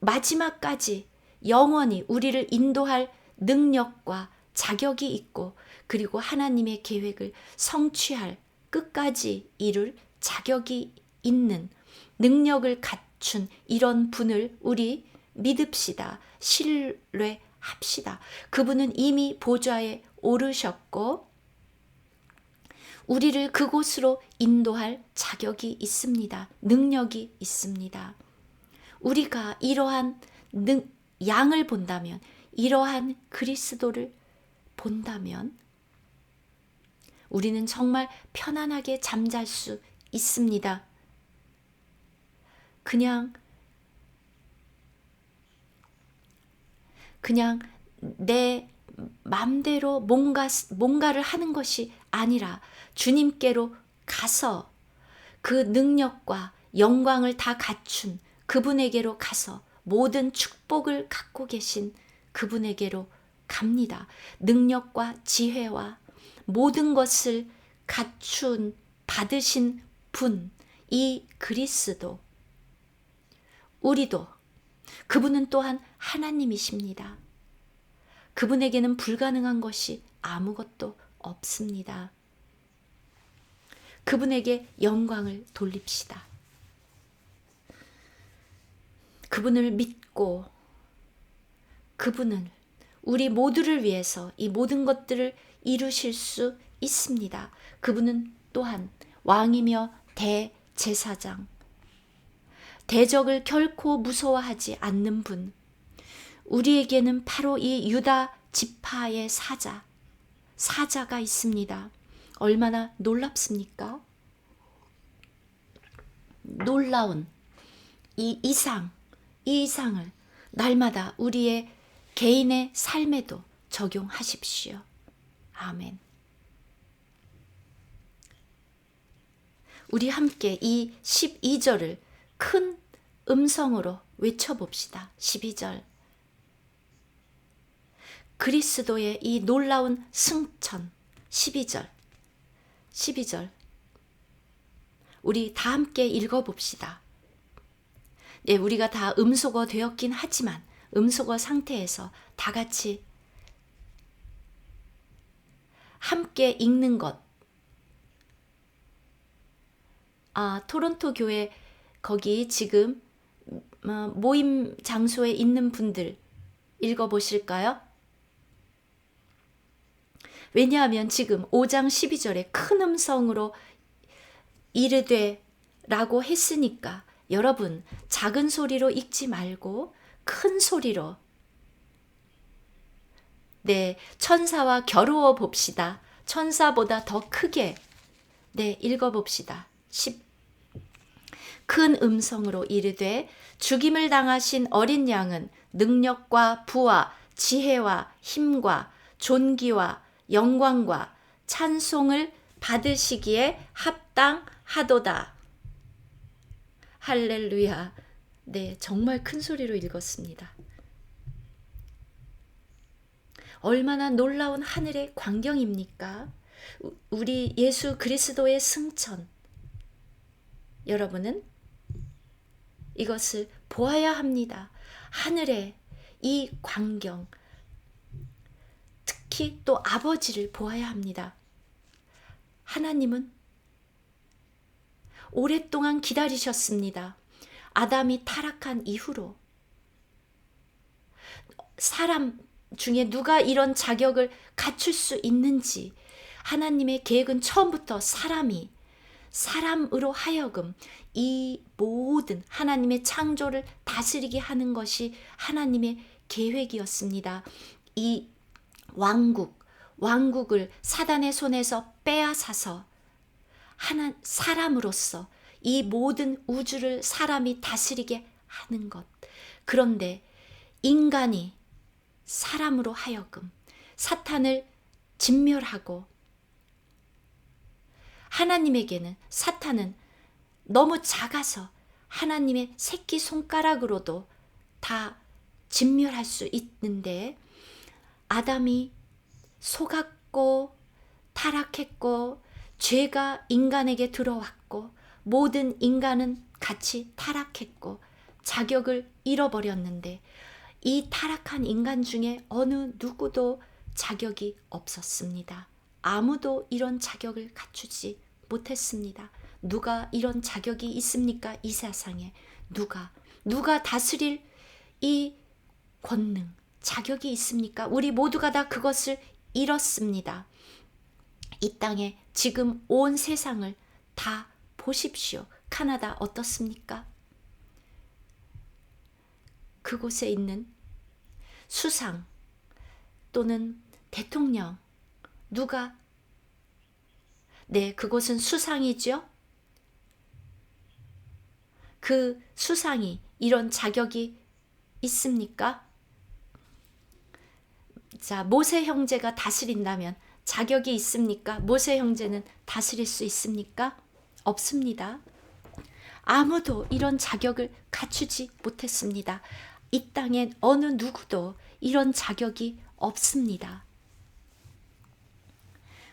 마지막까지 영원히 우리를 인도할 능력과 자격이 있고 그리고 하나님의 계획을 성취할 끝까지 이룰 자격이 있는 능력을 갖춘 이런 분을 우리 믿읍시다. 신뢰합시다. 그분은 이미 보좌에 오르셨고 우리를 그곳으로 인도할 자격이 있습니다. 능력이 있습니다. 우리가 이러한 양을 본다면, 이러한 그리스도를 본다면 우리는 정말 편안하게 잠잘 수 있습니다. 그냥 내 맘대로 뭔가를 하는 것이 아니라 주님께로 가서 그 능력과 영광을 다 갖춘 그분에게로 가서 모든 축복을 갖고 계신 그분에게로 갑니다. 능력과 지혜와 모든 것을 갖춘 받으신 분, 이 그리스도, 우리도 그분은 또한 하나님이십니다. 그분에게는 불가능한 것이 아무것도 없습니다. 그분에게 영광을 돌립시다. 그분을 믿고 그분은 우리 모두를 위해서 이 모든 것들을 이루실 수 있습니다. 그분은 또한 왕이며 대제사장, 대적을 결코 무서워하지 않는 분, 우리에게는 바로 이 유다 지파의 사자가 있습니다. 얼마나 놀랍습니까? 놀라운 이 이상을 날마다 우리의 개인의 삶에도 적용하십시오. 아멘. 우리 함께 이 12절을 큰 음성으로 외쳐봅시다. 12절. 그리스도의 이 놀라운 승천. 12절. 우리 다 함께 읽어봅시다. 네, 우리가 다 음소거 되었긴 하지만 음소거 상태에서 다 같이 함께 읽는 것, 토론토 교회 거기 지금 모임 장소에 있는 분들 읽어보실까요? 왜냐하면 지금 5장 12절에 큰 음성으로 이르되 라고 했으니까 여러분 작은 소리로 읽지 말고 큰 소리로 천사와 겨루어 봅시다. 천사보다 더 크게 읽어봅시다. 큰 음성으로 이르되 죽임을 당하신 어린 양은 능력과 부와 지혜와 힘과 존귀와 영광과 찬송을 받으시기에 합당하도다. 할렐루야. 정말 큰 소리로 읽었습니다. 얼마나 놀라운 하늘의 광경입니까? 우리 예수 그리스도의 승천. 여러분은 이것을 보아야 합니다. 하늘의 이 광경, 특히 또 아버지를 보아야 합니다. 하나님은 오랫동안 기다리셨습니다. 아담이 타락한 이후로 사람 중에 누가 이런 자격을 갖출 수 있는지 하나님의 계획은 처음부터 사람으로 하여금 이 모든 하나님의 창조를 다스리게 하는 것이 하나님의 계획이었습니다. 이 왕국을 사단의 손에서 빼앗아서 사람으로서 이 모든 우주를 사람이 다스리게 하는 것. 그런데 인간이 사람으로 하여금 사탄을 진멸하고 하나님에게는 사탄은 너무 작아서 하나님의 새끼손가락으로도 다 진멸할 수 있는데 아담이 속았고 타락했고 죄가 인간에게 들어왔고 모든 인간은 같이 타락했고 자격을 잃어버렸는데 이 타락한 인간 중에 어느 누구도 자격이 없었습니다. 아무도 이런 자격을 갖추지 못했습니다. 누가 이런 자격이 있습니까? 이 세상에 누가 다스릴 이 권능, 자격이 있습니까? 우리 모두가 다 그것을 잃었습니다. 이 땅에 지금 온 세상을 다 보십시오. 카나다 어떻습니까? 그곳에 있는 수상 또는 대통령 누가 그곳은 수상이죠. 그 수상이 이런 자격이 있습니까? 자, 모세 형제가 다스린다면 자격이 있습니까? 모세 형제는 다스릴 수 있습니까? 없습니다. 아무도 이런 자격을 갖추지 못했습니다. 이 땅엔 어느 누구도 이런 자격이 없습니다.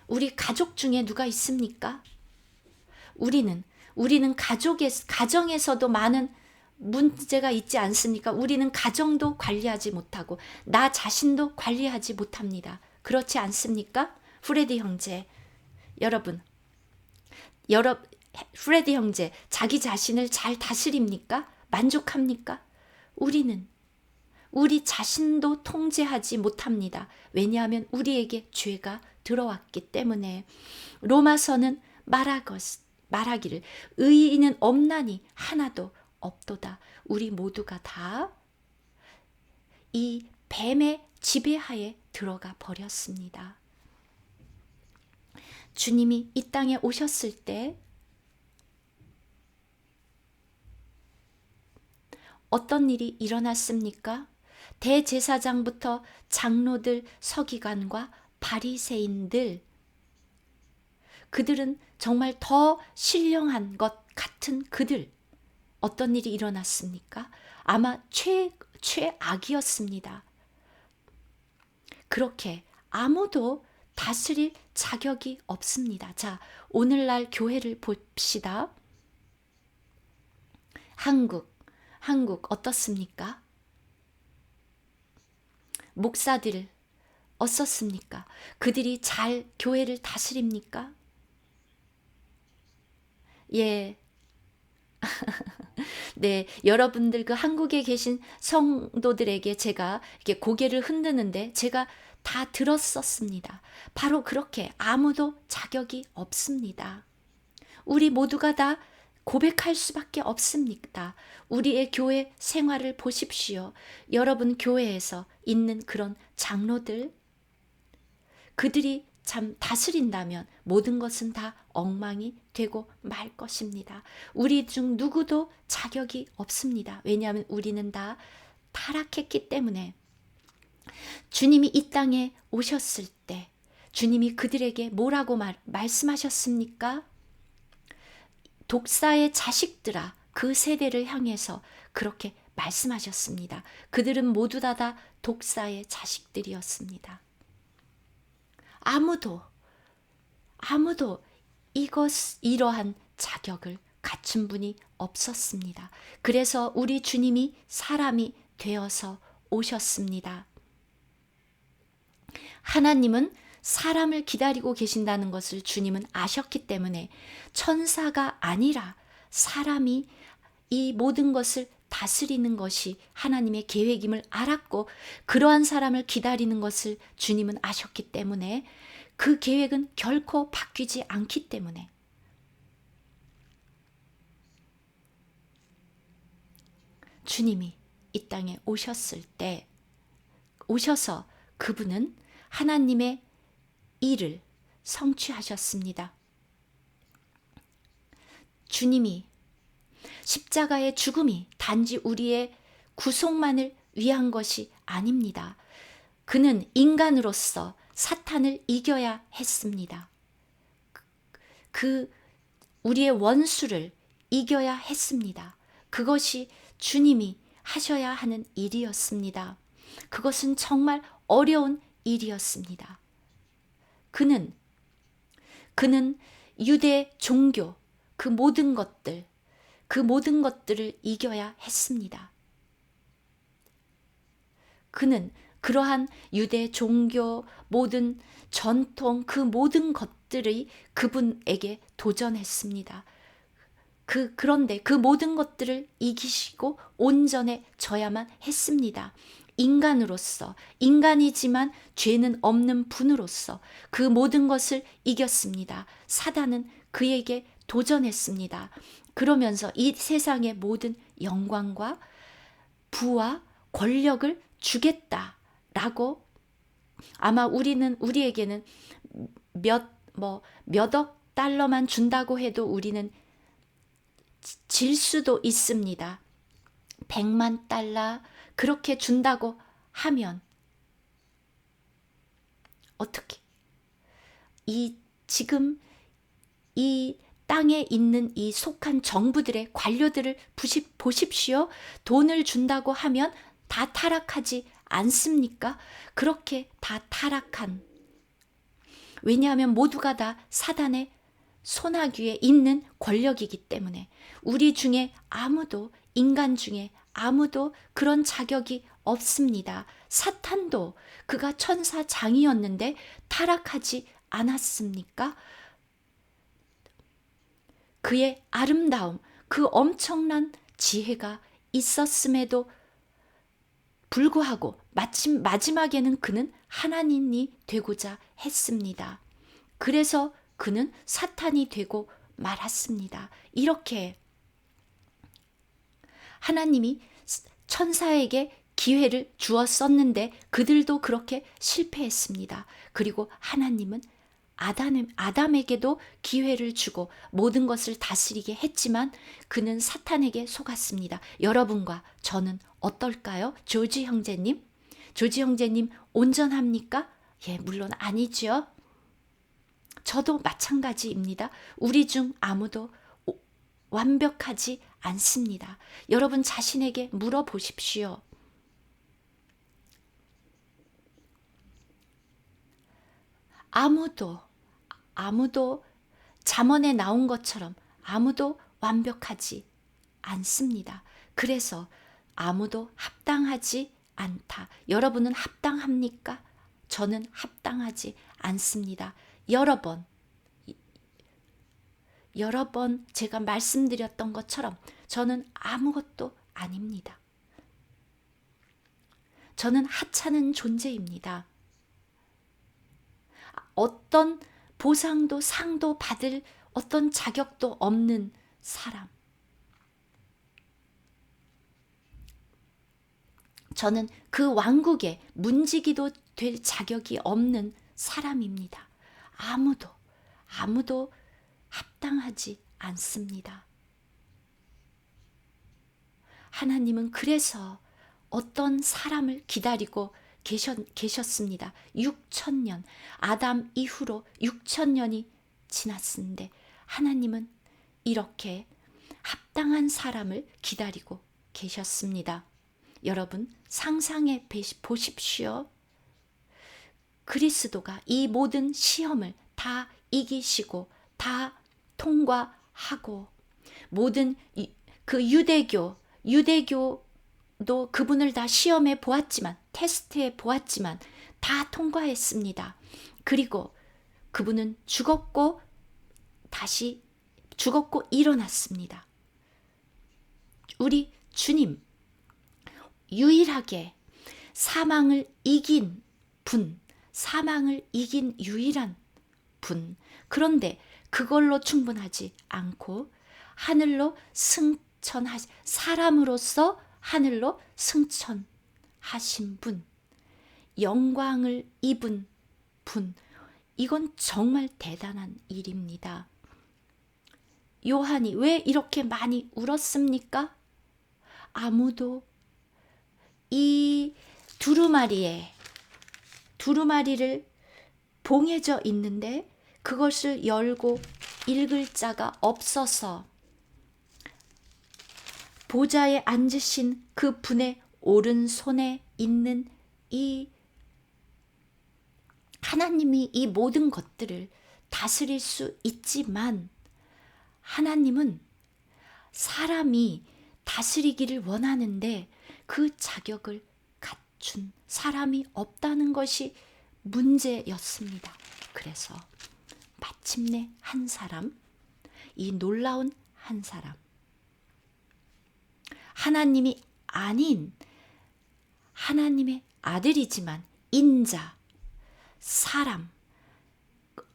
우리 가족 중에 누가 있습니까? 우리는 가정에서도 많은 문제가 있지 않습니까? 우리는 가정도 관리하지 못하고 나 자신도 관리하지 못합니다. 그렇지 않습니까? 프레디 형제, 프레디 형제 자기 자신을 잘 다스립니까? 만족합니까? 우리는 우리 자신도 통제하지 못합니다. 왜냐하면 우리에게 죄가 들어왔기 때문에. 로마서는 말하기를 의인은 없나니 하나도 없도다. 우리 모두가 다 이 뱀의 지배하에 들어가 버렸습니다. 주님이 이 땅에 오셨을 때 어떤 일이 일어났습니까? 대제사장부터 장로들, 서기관과 바리새인들, 그들은 정말 더 신령한 것 같은 그들, 어떤 일이 일어났습니까? 아마 최악이었습니다. 그렇게 아무도 다스릴 자격이 없습니다. 자, 오늘날 교회를 봅시다. 한국 어떻습니까? 목사들 어떻습니까? 그들이 잘 교회를 다스립니까? 네, 여러분들 그 한국에 계신 성도들에게 제가 이렇게 고개를 흔드는데 제가 다 들었었습니다. 바로 그렇게 아무도 자격이 없습니다. 우리 모두가 다 고백할 수밖에 없습니다. 우리의 교회 생활을 보십시오. 여러분 교회에서 있는 그런 장로들, 그들이 참 다스린다면 모든 것은 다 엉망이 되고 말 것입니다. 우리 중 누구도 자격이 없습니다. 왜냐하면 우리는 다 타락했기 때문에. 주님이 이 땅에 오셨을 때 주님이 그들에게 뭐라고 말씀하셨습니까? 독사의 자식들아, 그 세대를 향해서 그렇게 말씀하셨습니다. 그들은 모두 다 독사의 자식들이었습니다. 아무도 이러한 자격을 갖춘 분이 없었습니다. 그래서 우리 주님이 사람이 되어서 오셨습니다. 하나님은 사람을 기다리고 계신다는 것을 주님은 아셨기 때문에 천사가 아니라 사람이 이 모든 것을 다스리는 것이 하나님의 계획임을 알았고, 그러한 사람을 기다리는 것을 주님은 아셨기 때문에 그 계획은 결코 바뀌지 않기 때문에 주님이 이 땅에 오셔서 그분은 하나님의 일을 성취하셨습니다. 주님이 십자가의 죽음이 단지 우리의 구속만을 위한 것이 아닙니다. 그는 인간으로서 사탄을 이겨야 했습니다. 우리의 원수를 이겨야 했습니다. 그것이 주님이 하셔야 하는 일이었습니다. 그것은 정말 어려운 일이었습니다. 그는 유대 종교, 그 모든 것들을 이겨야 했습니다. 그는 그러한 유대 종교, 모든 전통, 그 모든 것들이 그분에게 도전했습니다. 그런데 그 모든 것들을 이기시고 온전해져야만 했습니다. 인간으로서, 인간이지만 죄는 없는 분으로서 그 모든 것을 이겼습니다. 사단은 그에게 도전했습니다. 그러면서 이 세상의 모든 영광과 부와 권력을 주겠다라고, 아마 우리에게는 몇억 달러만 준다고 해도 우리는 질 수도 있습니다. 100만 달러 그렇게 준다고 하면 어떻게 지금 이 땅에 있는 이 속한 정부들의 관료들을 보십시오. 돈을 준다고 하면 다 타락하지 않습니까? 그렇게 다 타락한, 왜냐하면 모두가 다 사단의 손아귀에 있는 권력이기 때문에 우리 중에 인간 중에 아무도 그런 자격이 없습니다. 사탄도 그가 천사장이었는데 타락하지 않았습니까? 그의 아름다움, 그 엄청난 지혜가 있었음에도 불구하고 마지막에는 그는 하나님이 되고자 했습니다. 그래서 그는 사탄이 되고 말았습니다. 이렇게 하나님이 천사에게 기회를 주었었는데 그들도 그렇게 실패했습니다. 그리고 하나님은 아담에게도 기회를 주고 모든 것을 다스리게 했지만 그는 사탄에게 속았습니다. 여러분과 저는 어떨까요? 조지 형제님 온전합니까? 예, 물론 아니죠. 저도 마찬가지입니다. 우리 중 아무도 완벽하지 않습니다. 여러분 자신에게 물어보십시오. 아무도 잠언에 나온 것처럼 아무도 완벽하지 않습니다. 그래서 아무도 합당하지 않다. 여러분은 합당합니까? 저는 합당하지 않습니다. 여러 번 제가 말씀드렸던 것처럼 저는 아무것도 아닙니다. 저는 하찮은 존재입니다. 어떤 보상도 상도 받을 어떤 자격도 없는 사람. 저는 그 왕국에 문지기도 될 자격이 없는 사람입니다. 아무도 합당하지 않습니다. 하나님은 그래서 어떤 사람을 기다리고 계셨습니다. 6,000년, 아담 이후로 6,000년이 지났는데 하나님은 이렇게 합당한 사람을 기다리고 계셨습니다. 여러분 상상해 보십시오. 그리스도가 이 모든 시험을 다 이기시고 다 통과하고 모든 그 유대교도 그분을 다 시험해 보았지만 테스트해 보았지만 다 통과했습니다. 그리고 그분은 죽었고 일어났습니다. 우리 주님 유일하게 사망을 이긴 분, 사망을 이긴 유일한 분. 그런데 그걸로 충분하지 않고 하늘로 사람으로서 하늘로 승천하신 분, 영광을 입은 분. 이건 정말 대단한 일입니다. 요한이 왜 이렇게 많이 울었습니까? 아무도 이 두루마리를 봉해져 있는데 그것을 열고 읽을 자가 없어서 보좌에 앉으신 그 분의 오른손에 있는 이 하나님이 이 모든 것들을 다스릴 수 있지만 하나님은 사람이 다스리기를 원하는데 그 자격을 갖춘 사람이 없다는 것이 문제였습니다. 그래서 마침내 한 사람, 이 놀라운 한 사람, 하나님이 아닌 하나님의 아들이지만 인자, 사람,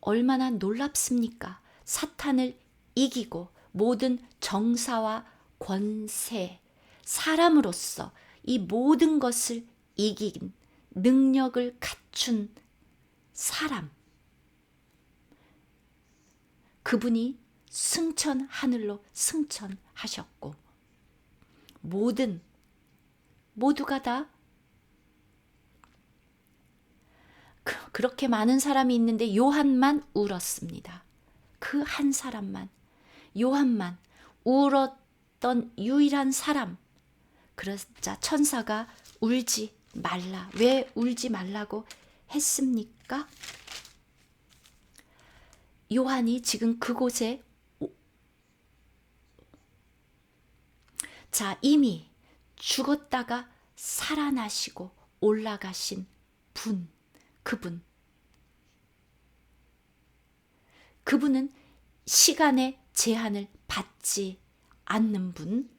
얼마나 놀랍습니까? 사탄을 이기고 모든 정사와 권세, 사람으로서 이 모든 것을 이긴 능력을 갖춘 사람, 그분이 하늘로 승천하셨고 모두가 다 그렇게 많은 사람이 있는데 요한만 울었습니다. 그 한 사람만, 요한만 울었던 유일한 사람. 그러자 천사가 울지 말라. 왜 울지 말라고 했습니까? 요한이 지금 그곳에 이미 죽었다가 살아나시고 올라가신 분, 그분은 시간의 제한을 받지 않는 분.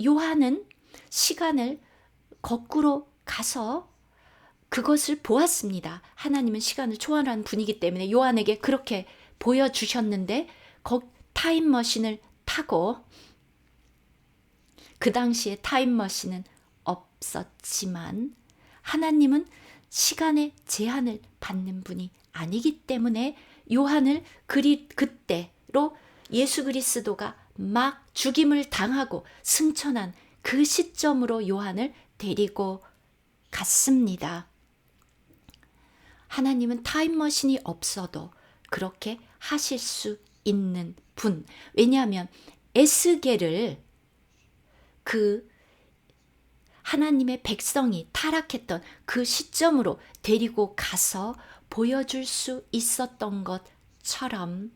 요한은 시간을 거꾸로 가서 그것을 보았습니다. 하나님은 시간을 초월하는 분이기 때문에 요한에게 그렇게 보여주셨는데 타임머신을 타고, 그 당시에 타임머신은 없었지만 하나님은 시간의 제한을 받는 분이 아니기 때문에 요한을 그때로 예수 그리스도가 막 죽임을 당하고 승천한 그 시점으로 요한을 데리고 갔습니다. 하나님은 타임머신이 없어도 그렇게 하실 수 있는 분. 왜냐하면 에스겔을 그 하나님의 백성이 타락했던 그 시점으로 데리고 가서 보여줄 수 있었던 것처럼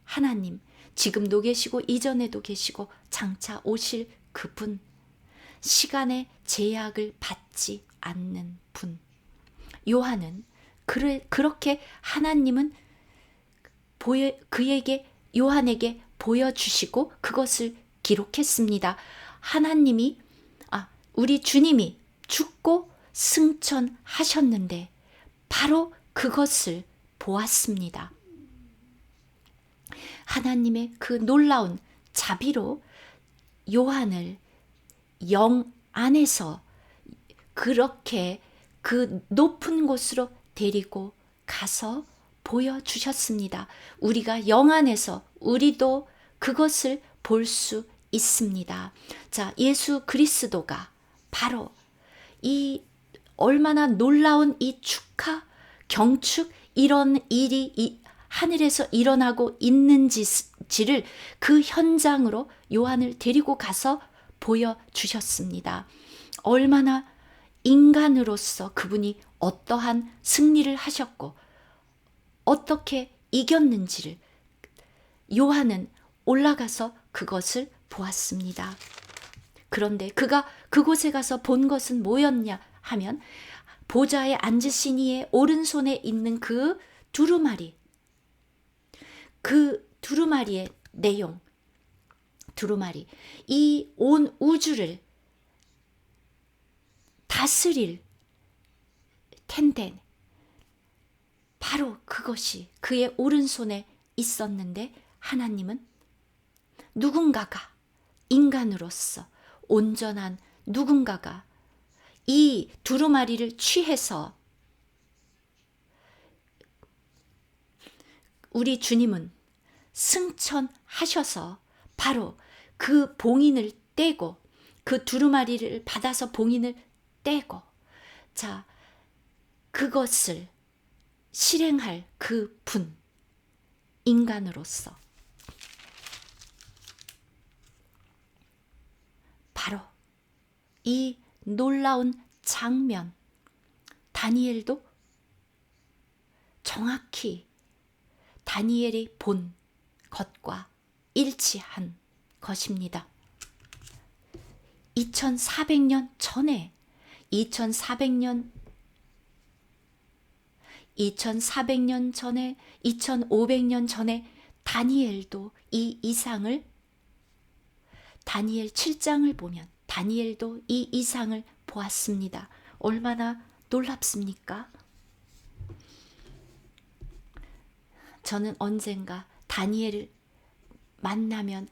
하나님, 지금도 계시고 이전에도 계시고 장차 오실 그분, 시간의 제약을 받지 않는 분. 그렇게 하나님은 요한에게 보여주시고 그것을 기록했습니다. 하나님이 우리 주님이 죽고 승천하셨는데 바로 그것을 보았습니다. 하나님의 그 놀라운 자비로 요한을 영 안에서 그렇게 그 높은 곳으로 데리고 가서 보여주셨습니다. 우리가 영 안에서 우리도 그것을 볼 수 있습니다. 자, 예수 그리스도가 바로 이 얼마나 놀라운 이 축하, 경축, 이런 일이 하늘에서 일어나고 있는지를 그 현장으로 요한을 데리고 가서 보여주셨습니다. 얼마나 인간으로서 그분이 어떠한 승리를 하셨고 어떻게 이겼는지를 요한은 올라가서 그것을 보았습니다. 그런데 그가 그곳에 가서 본 것은 뭐였냐 하면 보좌에 앉으신 이의 오른손에 있는 그 두루마리, 그 두루마리의 내용, 두루마리, 이 온 우주를 다스릴 텐데 바로 그것이 그의 오른손에 있었는데 하나님은 누군가가 인간으로서 온전한 누군가가 이 두루마리를 취해서 우리 주님은 승천하셔서 바로 그 봉인을 떼고 그 두루마리를 받아서 봉인을 떼고 자 그것을 실행할 그 분 인간으로서 바로 이 놀라운 장면 다니엘도 정확히 다니엘이 본 것과 일치한 것입니다. 2400년 전에 2400년 전에 2500년 전에 다니엘도 이 이상을 다니엘 7장을 보면 다니엘도 이 이상을 보았습니다. 얼마나 놀랍습니까? 저는 언젠가 다니엘을 만나면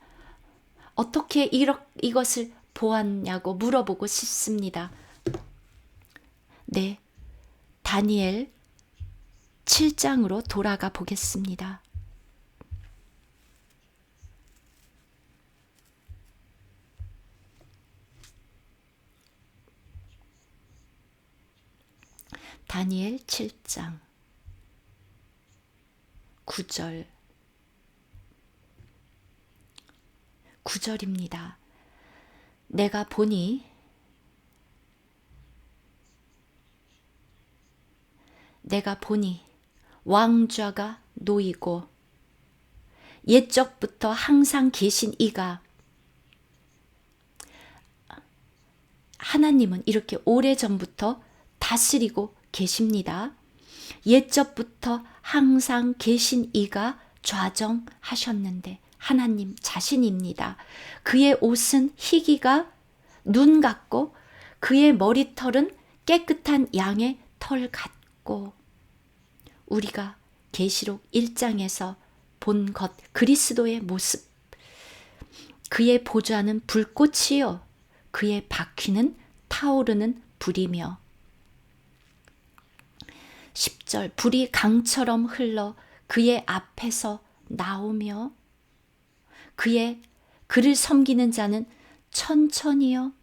어떻게 이것을 보았냐고 물어보고 싶습니다. 네, 다니엘 7장으로 돌아가 보겠습니다. 다니엘 7장 9절입니다. 내가 보니 왕좌가 놓이고 옛적부터 항상 계신 이가 하나님은 이렇게 오래전부터 다스리고 계십니다. 옛적부터 항상 계신 이가 좌정하셨는데 하나님 자신입니다. 그의 옷은 희기가 눈 같고 그의 머리털은 깨끗한 양의 털 같고 우리가 계시록 1장에서 본 것 그리스도의 모습 그의 보좌는 불꽃이요 그의 바퀴는 타오르는 불이며 10절 불이 강처럼 흘러 그의 앞에서 나오며 그를 섬기는 자는 천천히요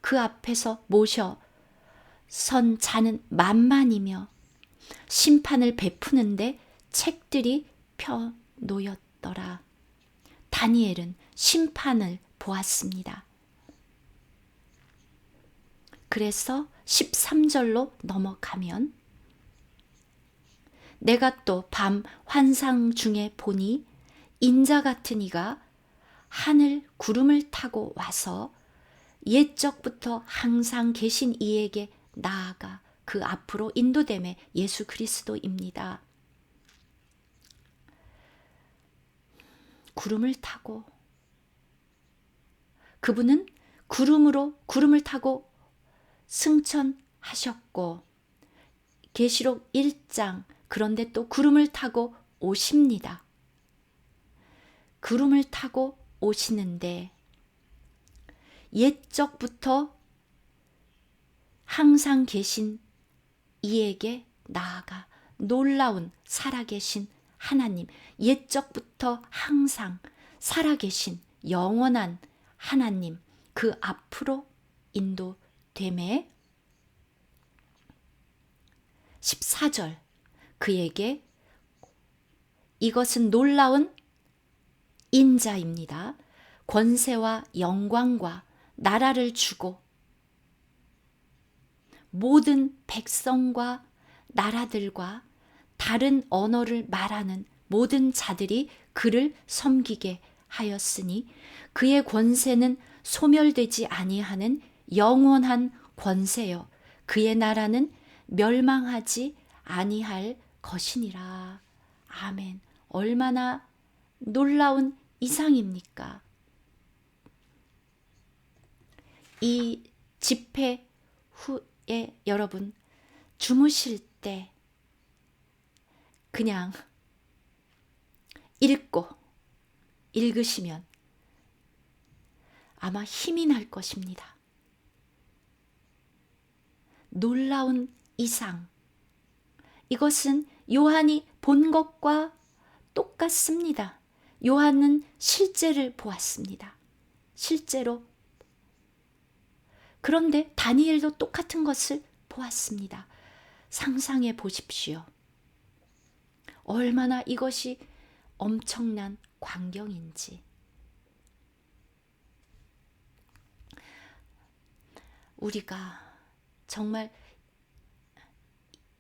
그 앞에서 모셔 선 자는 만만이며 심판을 베푸는데 책들이 펴 놓였더라. 다니엘은 심판을 보았습니다. 그래서 13절로 넘어가면 내가 또 밤 환상 중에 보니 인자 같은 이가 하늘 구름을 타고 와서 옛적부터 항상 계신 이에게 나아가 그 앞으로 인도됨에 예수 그리스도입니다. 구름을 타고 그분은 구름을 타고 승천하셨고 계시록 1장 그런데 또 구름을 타고 오십니다. 구름을 타고 오시는데 옛적부터 항상 계신 이에게 나아가 놀라운 살아계신 하나님, 옛적부터 항상 살아계신 영원한 하나님 그 앞으로 인도됨에 14절 그에게 이것은 놀라운 인자입니다. 권세와 영광과 나라를 주고 모든 백성과 나라들과 다른 언어를 말하는 모든 자들이 그를 섬기게 하였으니 그의 권세는 소멸되지 아니하는 영원한 권세요 그의 나라는 멸망하지 아니할 것이니라. 아멘. 얼마나 놀라운 이상입니까? 이 집회 후에 여러분 주무실 때 그냥 읽으시면 아마 힘이 날 것입니다. 놀라운 이상. 이것은 요한이 본 것과 똑같습니다. 요한은 실제를 보았습니다. 실제로. 그런데 다니엘도 똑같은 것을 보았습니다. 상상해 보십시오. 얼마나 이것이 엄청난 광경인지. 우리가 정말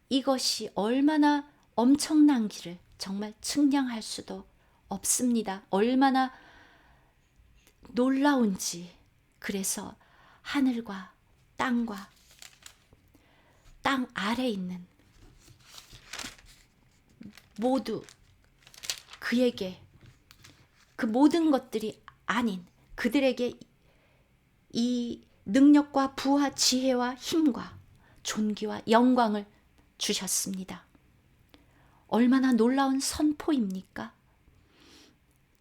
이것이 얼마나 엄청난지를 정말 측량할 수도 없습니다. 얼마나 놀라운지. 그래서 하늘과 땅과 땅 아래 있는 모두 그에게 그 모든 것들이 아닌 그들에게 이 능력과 부와 지혜와 힘과 존귀와 영광을 주셨습니다. 얼마나 놀라운 선포입니까?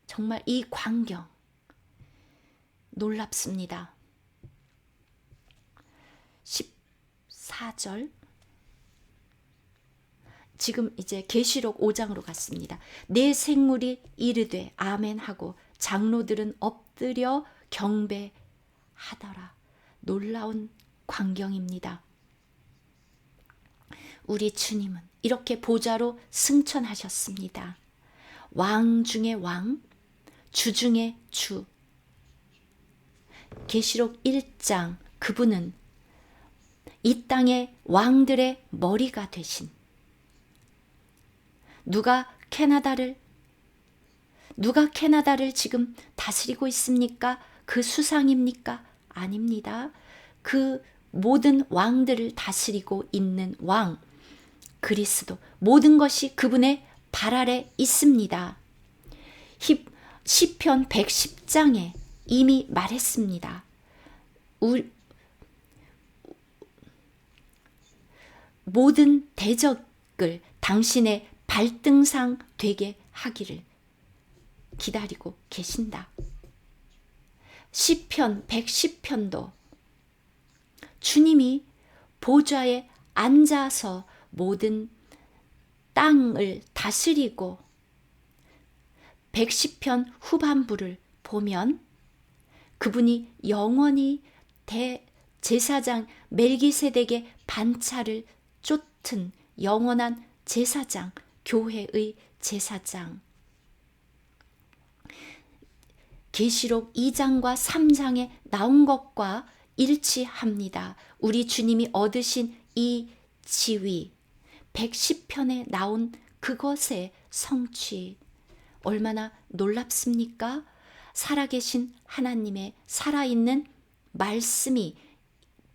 정말 이 광경 놀랍습니다. 14절 지금 이제 계시록 5장으로 갔습니다. 내 생물이 이르되 아멘 하고 장로들은 엎드려 경배하더라. 놀라운 광경입니다. 우리 주님은 이렇게 보좌로 승천하셨습니다. 왕 중에 왕, 주 중에 주. 계시록 1장 그분은 이 땅의 왕들의 머리가 되신 누가 캐나다를 지금 다스리고 있습니까? 그 수상입니까? 아닙니다. 그 모든 왕들을 다스리고 있는 왕 그리스도 모든 것이 그분의 발 아래 있습니다. 시편 110장에 이미 말했습니다. 모든 대적을 당신의 발등상 되게 하기를 기다리고 계신다. 시편 110편도 주님이 보좌에 앉아서 모든 땅을 다스리고 110편 후반부를 보면 그분이 영원히 대제사장 멜기세덱의 반차를 쫓은 영원한 제사장, 교회의 제사장. 계시록 2장과 3장에 나온 것과 일치합니다. 우리 주님이 얻으신 이 지위, 110편에 나온 그것의 성취 얼마나 놀랍습니까? 살아계신 하나님의 살아있는 말씀이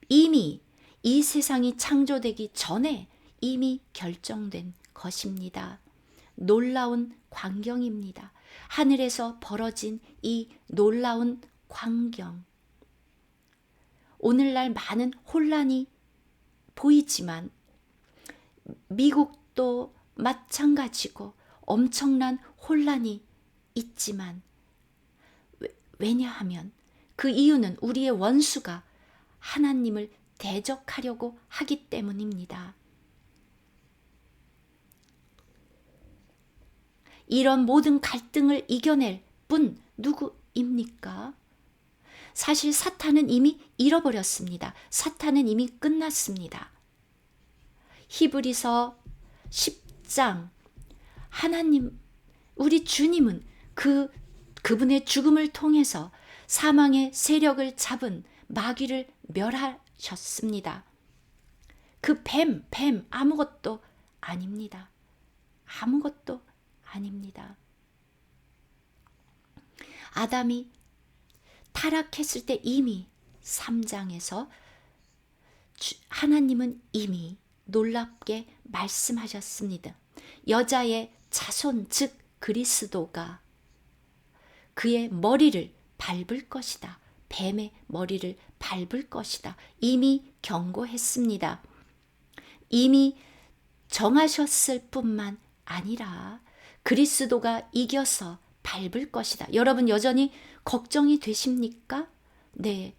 이미 이 세상이 창조되기 전에 이미 결정된 것입니다. 놀라운 광경입니다. 하늘에서 벌어진 이 놀라운 광경. 오늘날 많은 혼란이 보이지만 미국도 마찬가지고 엄청난 혼란이 있지만 왜냐하면 그 이유는 우리의 원수가 하나님을 대적하려고 하기 때문입니다. 이런 모든 갈등을 이겨낼 분 누구입니까? 사실 사탄은 이미 잃어버렸습니다. 사탄은 이미 끝났습니다. 히브리서 10장 하나님 우리 주님은 그분의 죽음을 통해서 사망의 세력을 잡은 마귀를 멸하셨습니다. 그 뱀 아무것도 아닙니다. 아무것도 아닙니다. 아담이 타락했을 때 이미 3장에서 하나님은 이미 놀랍게 말씀하셨습니다. 여자의 자손 즉 그리스도가 그의 머리를 밟을 것이다. 뱀의 머리를 밟을 것이다. 이미 경고했습니다. 이미 정하셨을 뿐만 아니라 그리스도가 이겨서 밟을 것이다. 여러분 여전히 걱정이 되십니까? 네.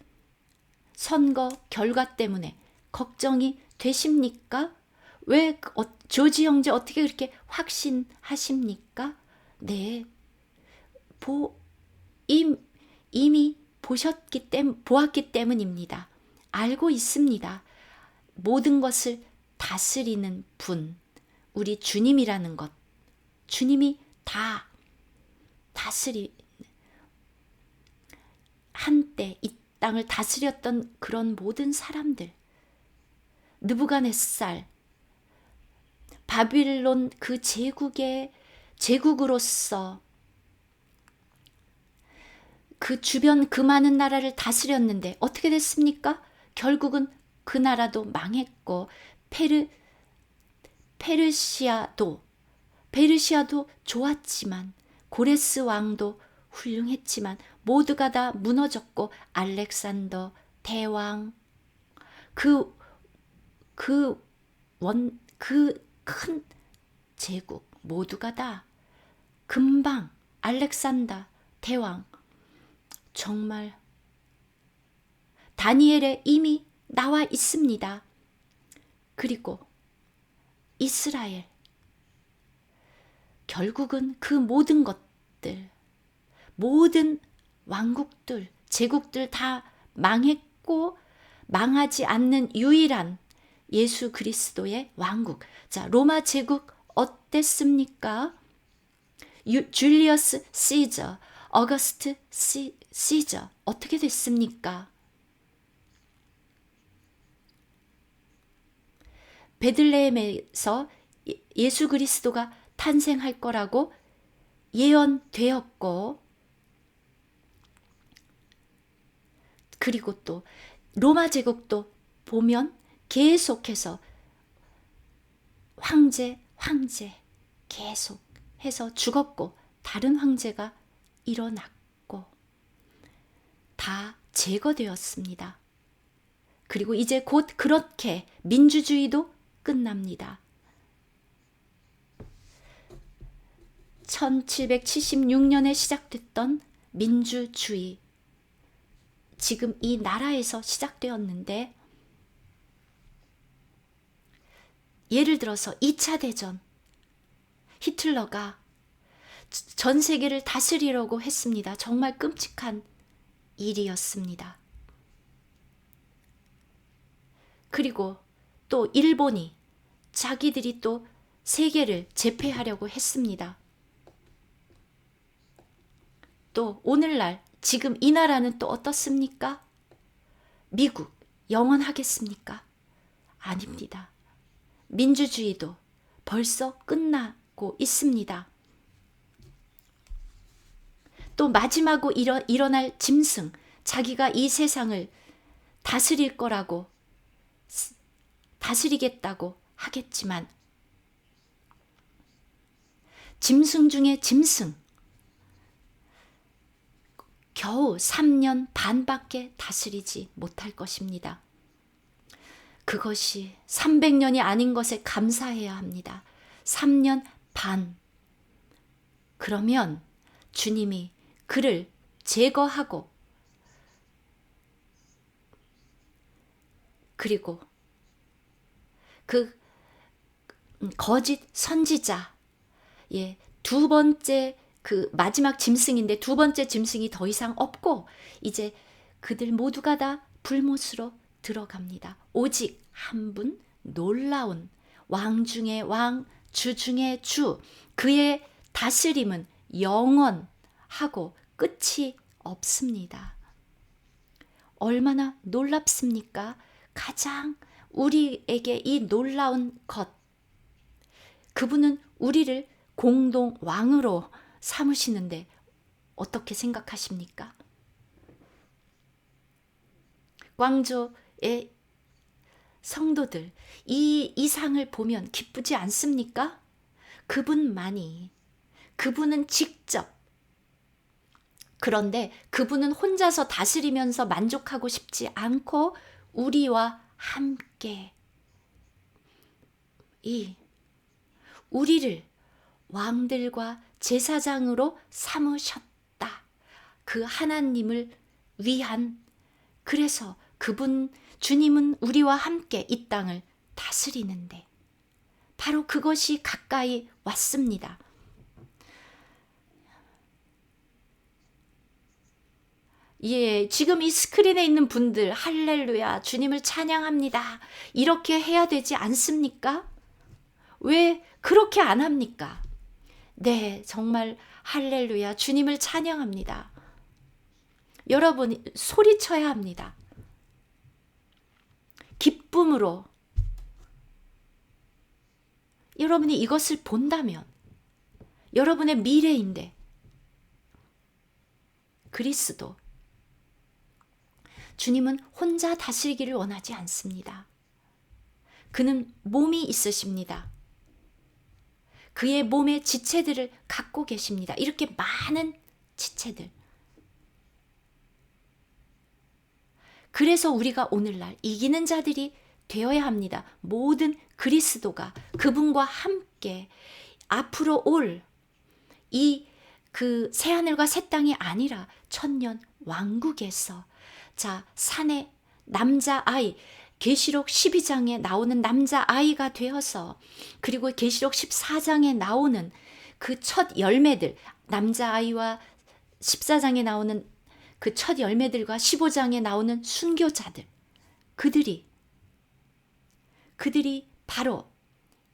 선거 결과 때문에 걱정이 되십니까? 왜 조지 형제 어떻게 그렇게 확신하십니까? 네. 이미 보았기 때문입니다. 알고 있습니다. 모든 것을 다스리는 분, 우리 주님이라는 것, 주님이 다 한때 이 땅을 다스렸던 그런 모든 사람들, 느부갓네살, 바빌론 그 제국으로서 그 주변 그 많은 나라를 다스렸는데 어떻게 됐습니까? 결국은 그 나라도 망했고 페르시아도 좋았지만 고레스 왕도 훌륭했지만 모두가 다 무너졌고 알렉산더 대왕 그 큰 제국 모두가 다 금방 알렉산더 대왕 정말 다니엘에 이미 나와 있습니다. 그리고 이스라엘 결국은 그 모든 것들 모든 왕국들 제국들 다 망했고 망하지 않는 유일한 예수 그리스도의 왕국. 자, 로마 제국 어땠습니까? 줄리어스 시저, 어거스트 시저 어떻게 됐습니까? 베들레헴에서 예수 그리스도가 탄생할 거라고 예언되었고 그리고 또 로마 제국도 보면 계속해서 황제 계속해서 죽었고 다른 황제가 일어났고 다 제거되었습니다. 그리고 이제 곧 그렇게 민주주의도 끝납니다. 1776년에 시작됐던 민주주의 지금 이 나라에서 시작되었는데 예를 들어서 2차 대전 히틀러가 전 세계를 다스리려고 했습니다. 정말 끔찍한 일이었습니다. 그리고 또 일본이 자기들이 또 세계를 제패하려고 했습니다. 또 오늘날 지금 이 나라는 또 어떻습니까? 미국 영원하겠습니까? 아닙니다. 민주주의도 벌써 끝나고 있습니다. 또 마지막으로 일어날 짐승, 자기가 이 세상을 다스릴 거라고 다스리겠다고 하겠지만 짐승 중에 짐승 겨우 3년 반밖에 다스리지 못할 것입니다. 그것이 300년이 아닌 것에 감사해야 합니다. 3년 반. 그러면 주님이 그를 제거하고 그리고 그 거짓 선지자, 두 번째 그 마지막 짐승인데 두 번째 짐승이 더 이상 없고 이제 그들 모두가 다 불못으로 들어갑니다. 오직 한 분 놀라운 왕 중의 왕, 주 중의 주, 그의 다스림은 영원하고 끝이 없습니다. 얼마나 놀랍습니까? 가장 우리에게 이 놀라운 것, 그분은 우리를 공동 왕으로 삼으시는데 어떻게 생각하십니까? 광저의 성도들, 이 이상을 보면 기쁘지 않습니까? 그분만이, 그분은 직접, 그런데 그분은 혼자서 다스리면서 만족하고 싶지 않고 우리와 함께 우리를 왕들과 제사장으로 삼으셨다. 그 하나님을 위한, 그래서 주님은 우리와 함께 이 땅을 다스리는데 바로 그것이 가까이 왔습니다. 지금 이 스크린에 있는 분들 할렐루야 주님을 찬양합니다. 이렇게 해야 되지 않습니까? 왜 그렇게 안 합니까? 네, 정말 할렐루야 주님을 찬양합니다. 여러분 소리쳐야 합니다. 기쁨으로 여러분이 이것을 본다면 여러분의 미래인데 그리스도 주님은 혼자 다스리기를 원하지 않습니다. 그는 몸이 있으십니다. 그의 몸의 지체들을 갖고 계십니다. 이렇게 많은 지체들. 그래서 우리가 오늘날 이기는 자들이 되어야 합니다. 모든 그리스도가 그분과 함께 앞으로 올 그 새하늘과 새 땅이 아니라 천년 왕국에서 산의 남자아이, 계시록 12장에 나오는 남자아이가 되어서 그리고 계시록 14장에 나오는 그 첫 열매들, 남자아이와 14장에 나오는 그 첫 열매들과 15장에 나오는 순교자들, 그들이 바로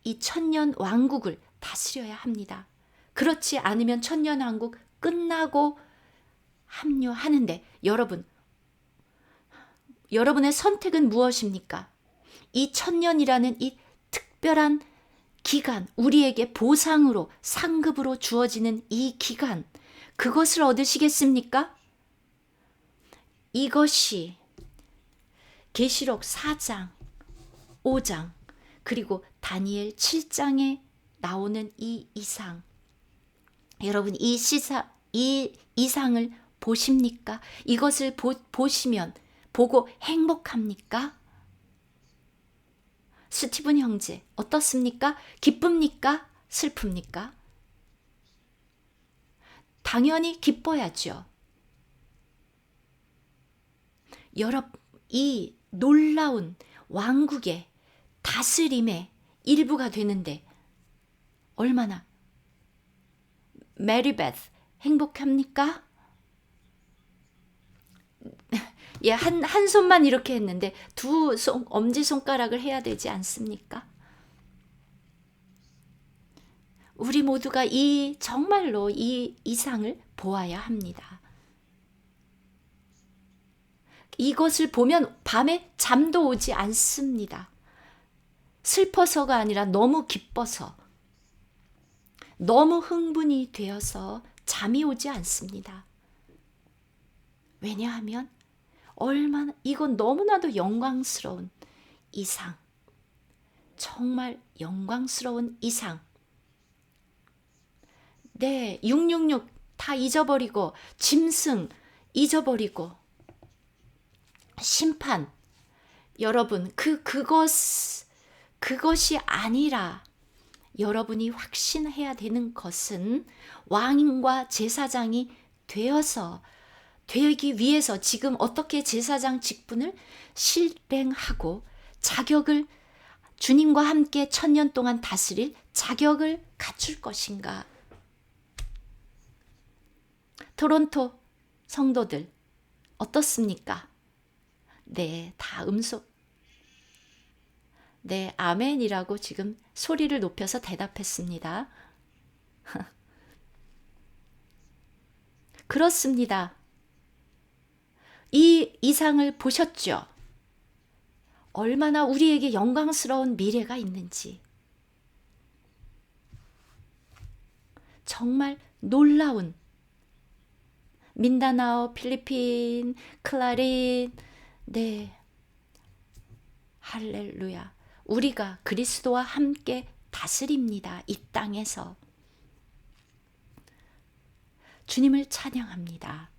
이 천년 왕국을 다스려야 합니다. 그렇지 않으면 천년 왕국 끝나고 합류하는데 여러분의 선택은 무엇입니까? 이 천년이라는 이 특별한 기간, 우리에게 보상으로 상급으로 주어지는 이 기간, 그것을 얻으시겠습니까? 이것이 계시록 4장, 5장, 그리고 다니엘 7장에 나오는 이 이상. 여러분 이 이상을 보십니까? 이것을 보고 행복합니까? 스티븐 형제 어떻습니까? 기쁩니까? 슬픕니까? 당연히 기뻐야죠. 이 놀라운 왕국의 다스림의 일부가 되는데 얼마나 메리베스 행복합니까? 한 손만 이렇게 했는데 두 엄지손가락을 해야 되지 않습니까? 우리 모두가 정말로 이 이상을 보아야 합니다. 이것을 보면 밤에 잠도 오지 않습니다. 슬퍼서가 아니라 너무 기뻐서, 너무 흥분이 되어서 잠이 오지 않습니다. 왜냐하면 이건 너무나도 영광스러운 이상, 정말 영광스러운 이상. 네, 666 다 잊어버리고 짐승 잊어버리고 심판, 여러분 그것이 아니라 여러분이 확신해야 되는 것은 왕과 제사장이 되기 위해서 지금 어떻게 제사장 직분을 실행하고 자격을 주님과 함께 1000년 동안 다스릴 자격을 갖출 것인가. 토론토 성도들 어떻습니까? 네, 다 네, 아멘이라고 지금 소리를 높여서 대답했습니다. 그렇습니다. 이 이상을 보셨죠? 얼마나 우리에게 영광스러운 미래가 있는지. 정말 놀라운 민다나오, 필리핀, 클라린, 네, 할렐루야. 우리가 그리스도와 함께 다스립니다. 이 땅에서. 주님을 찬양합니다.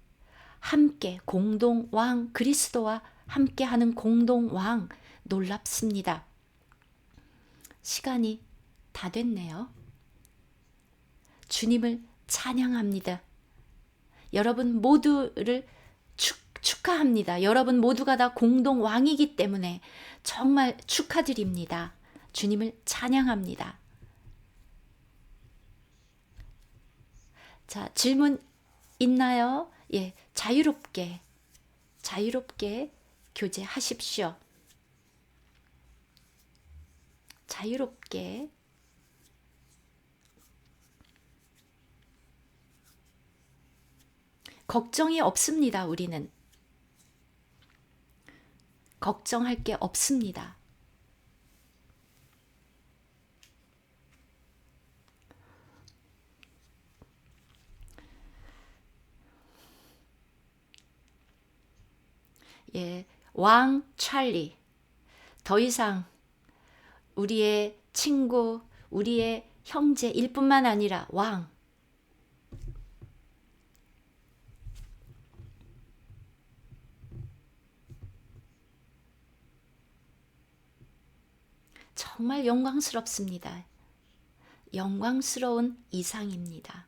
함께 공동왕, 그리스도와 함께하는 공동왕, 놀랍습니다. 시간이 다 됐네요. 주님을 찬양합니다. 여러분 모두를 축하합니다. 여러분 모두가 다 공동왕이기 때문에 정말 축하드립니다. 주님을 찬양합니다. 자, 질문 있나요? 예, 자유롭게 교제하십시오. 자유롭게. 걱정이 없습니다. 우리는 걱정할 게 없습니다. 예, 왕 찰리, 더 이상 우리의 친구, 우리의 형제일 뿐만 아니라 왕, 정말 영광스럽습니다. 영광스러운 이상입니다.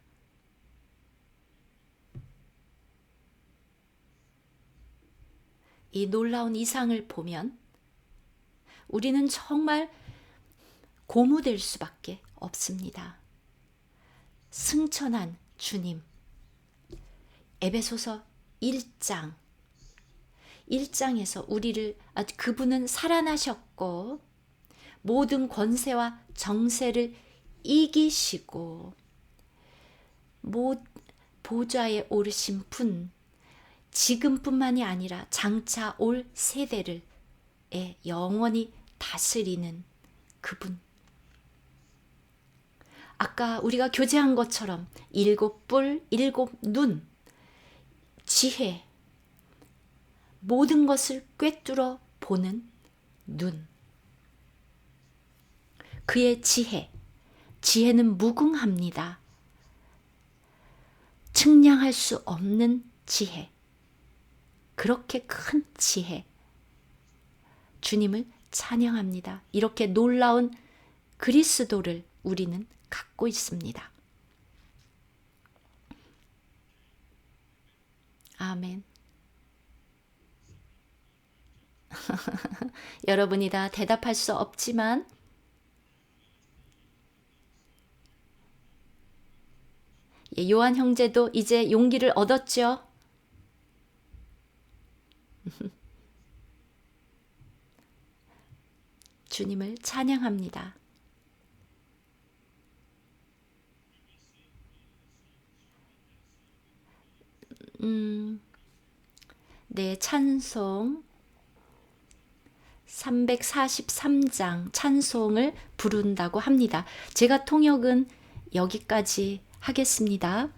이 놀라운 이상을 보면 우리는 정말 고무될 수밖에 없습니다. 승천한 주님. 에베소서 1장에서 그분은 살아나셨고 모든 권세와 정세를 이기시고 보좌에 오르신 분, 지금뿐만이 아니라 장차 올 세대를 영원히 다스리는 그분. 아까 우리가 교제한 것처럼 7뿔, 7눈, 지혜, 모든 것을 꿰뚫어 보는 눈. 그의 지혜는 무궁합니다. 측량할 수 없는 지혜. 그렇게 큰 지혜. 주님을 찬양합니다. 이렇게 놀라운 그리스도를 우리는 갖고 있습니다. 아멘. 여러분이 다 대답할 수 없지만 요한 형제도 이제 용기를 얻었죠. 주님을 찬양합니다. 네, 찬송 343장 찬송을 부른다고 합니다. 제가 통역은 여기까지 하겠습니다.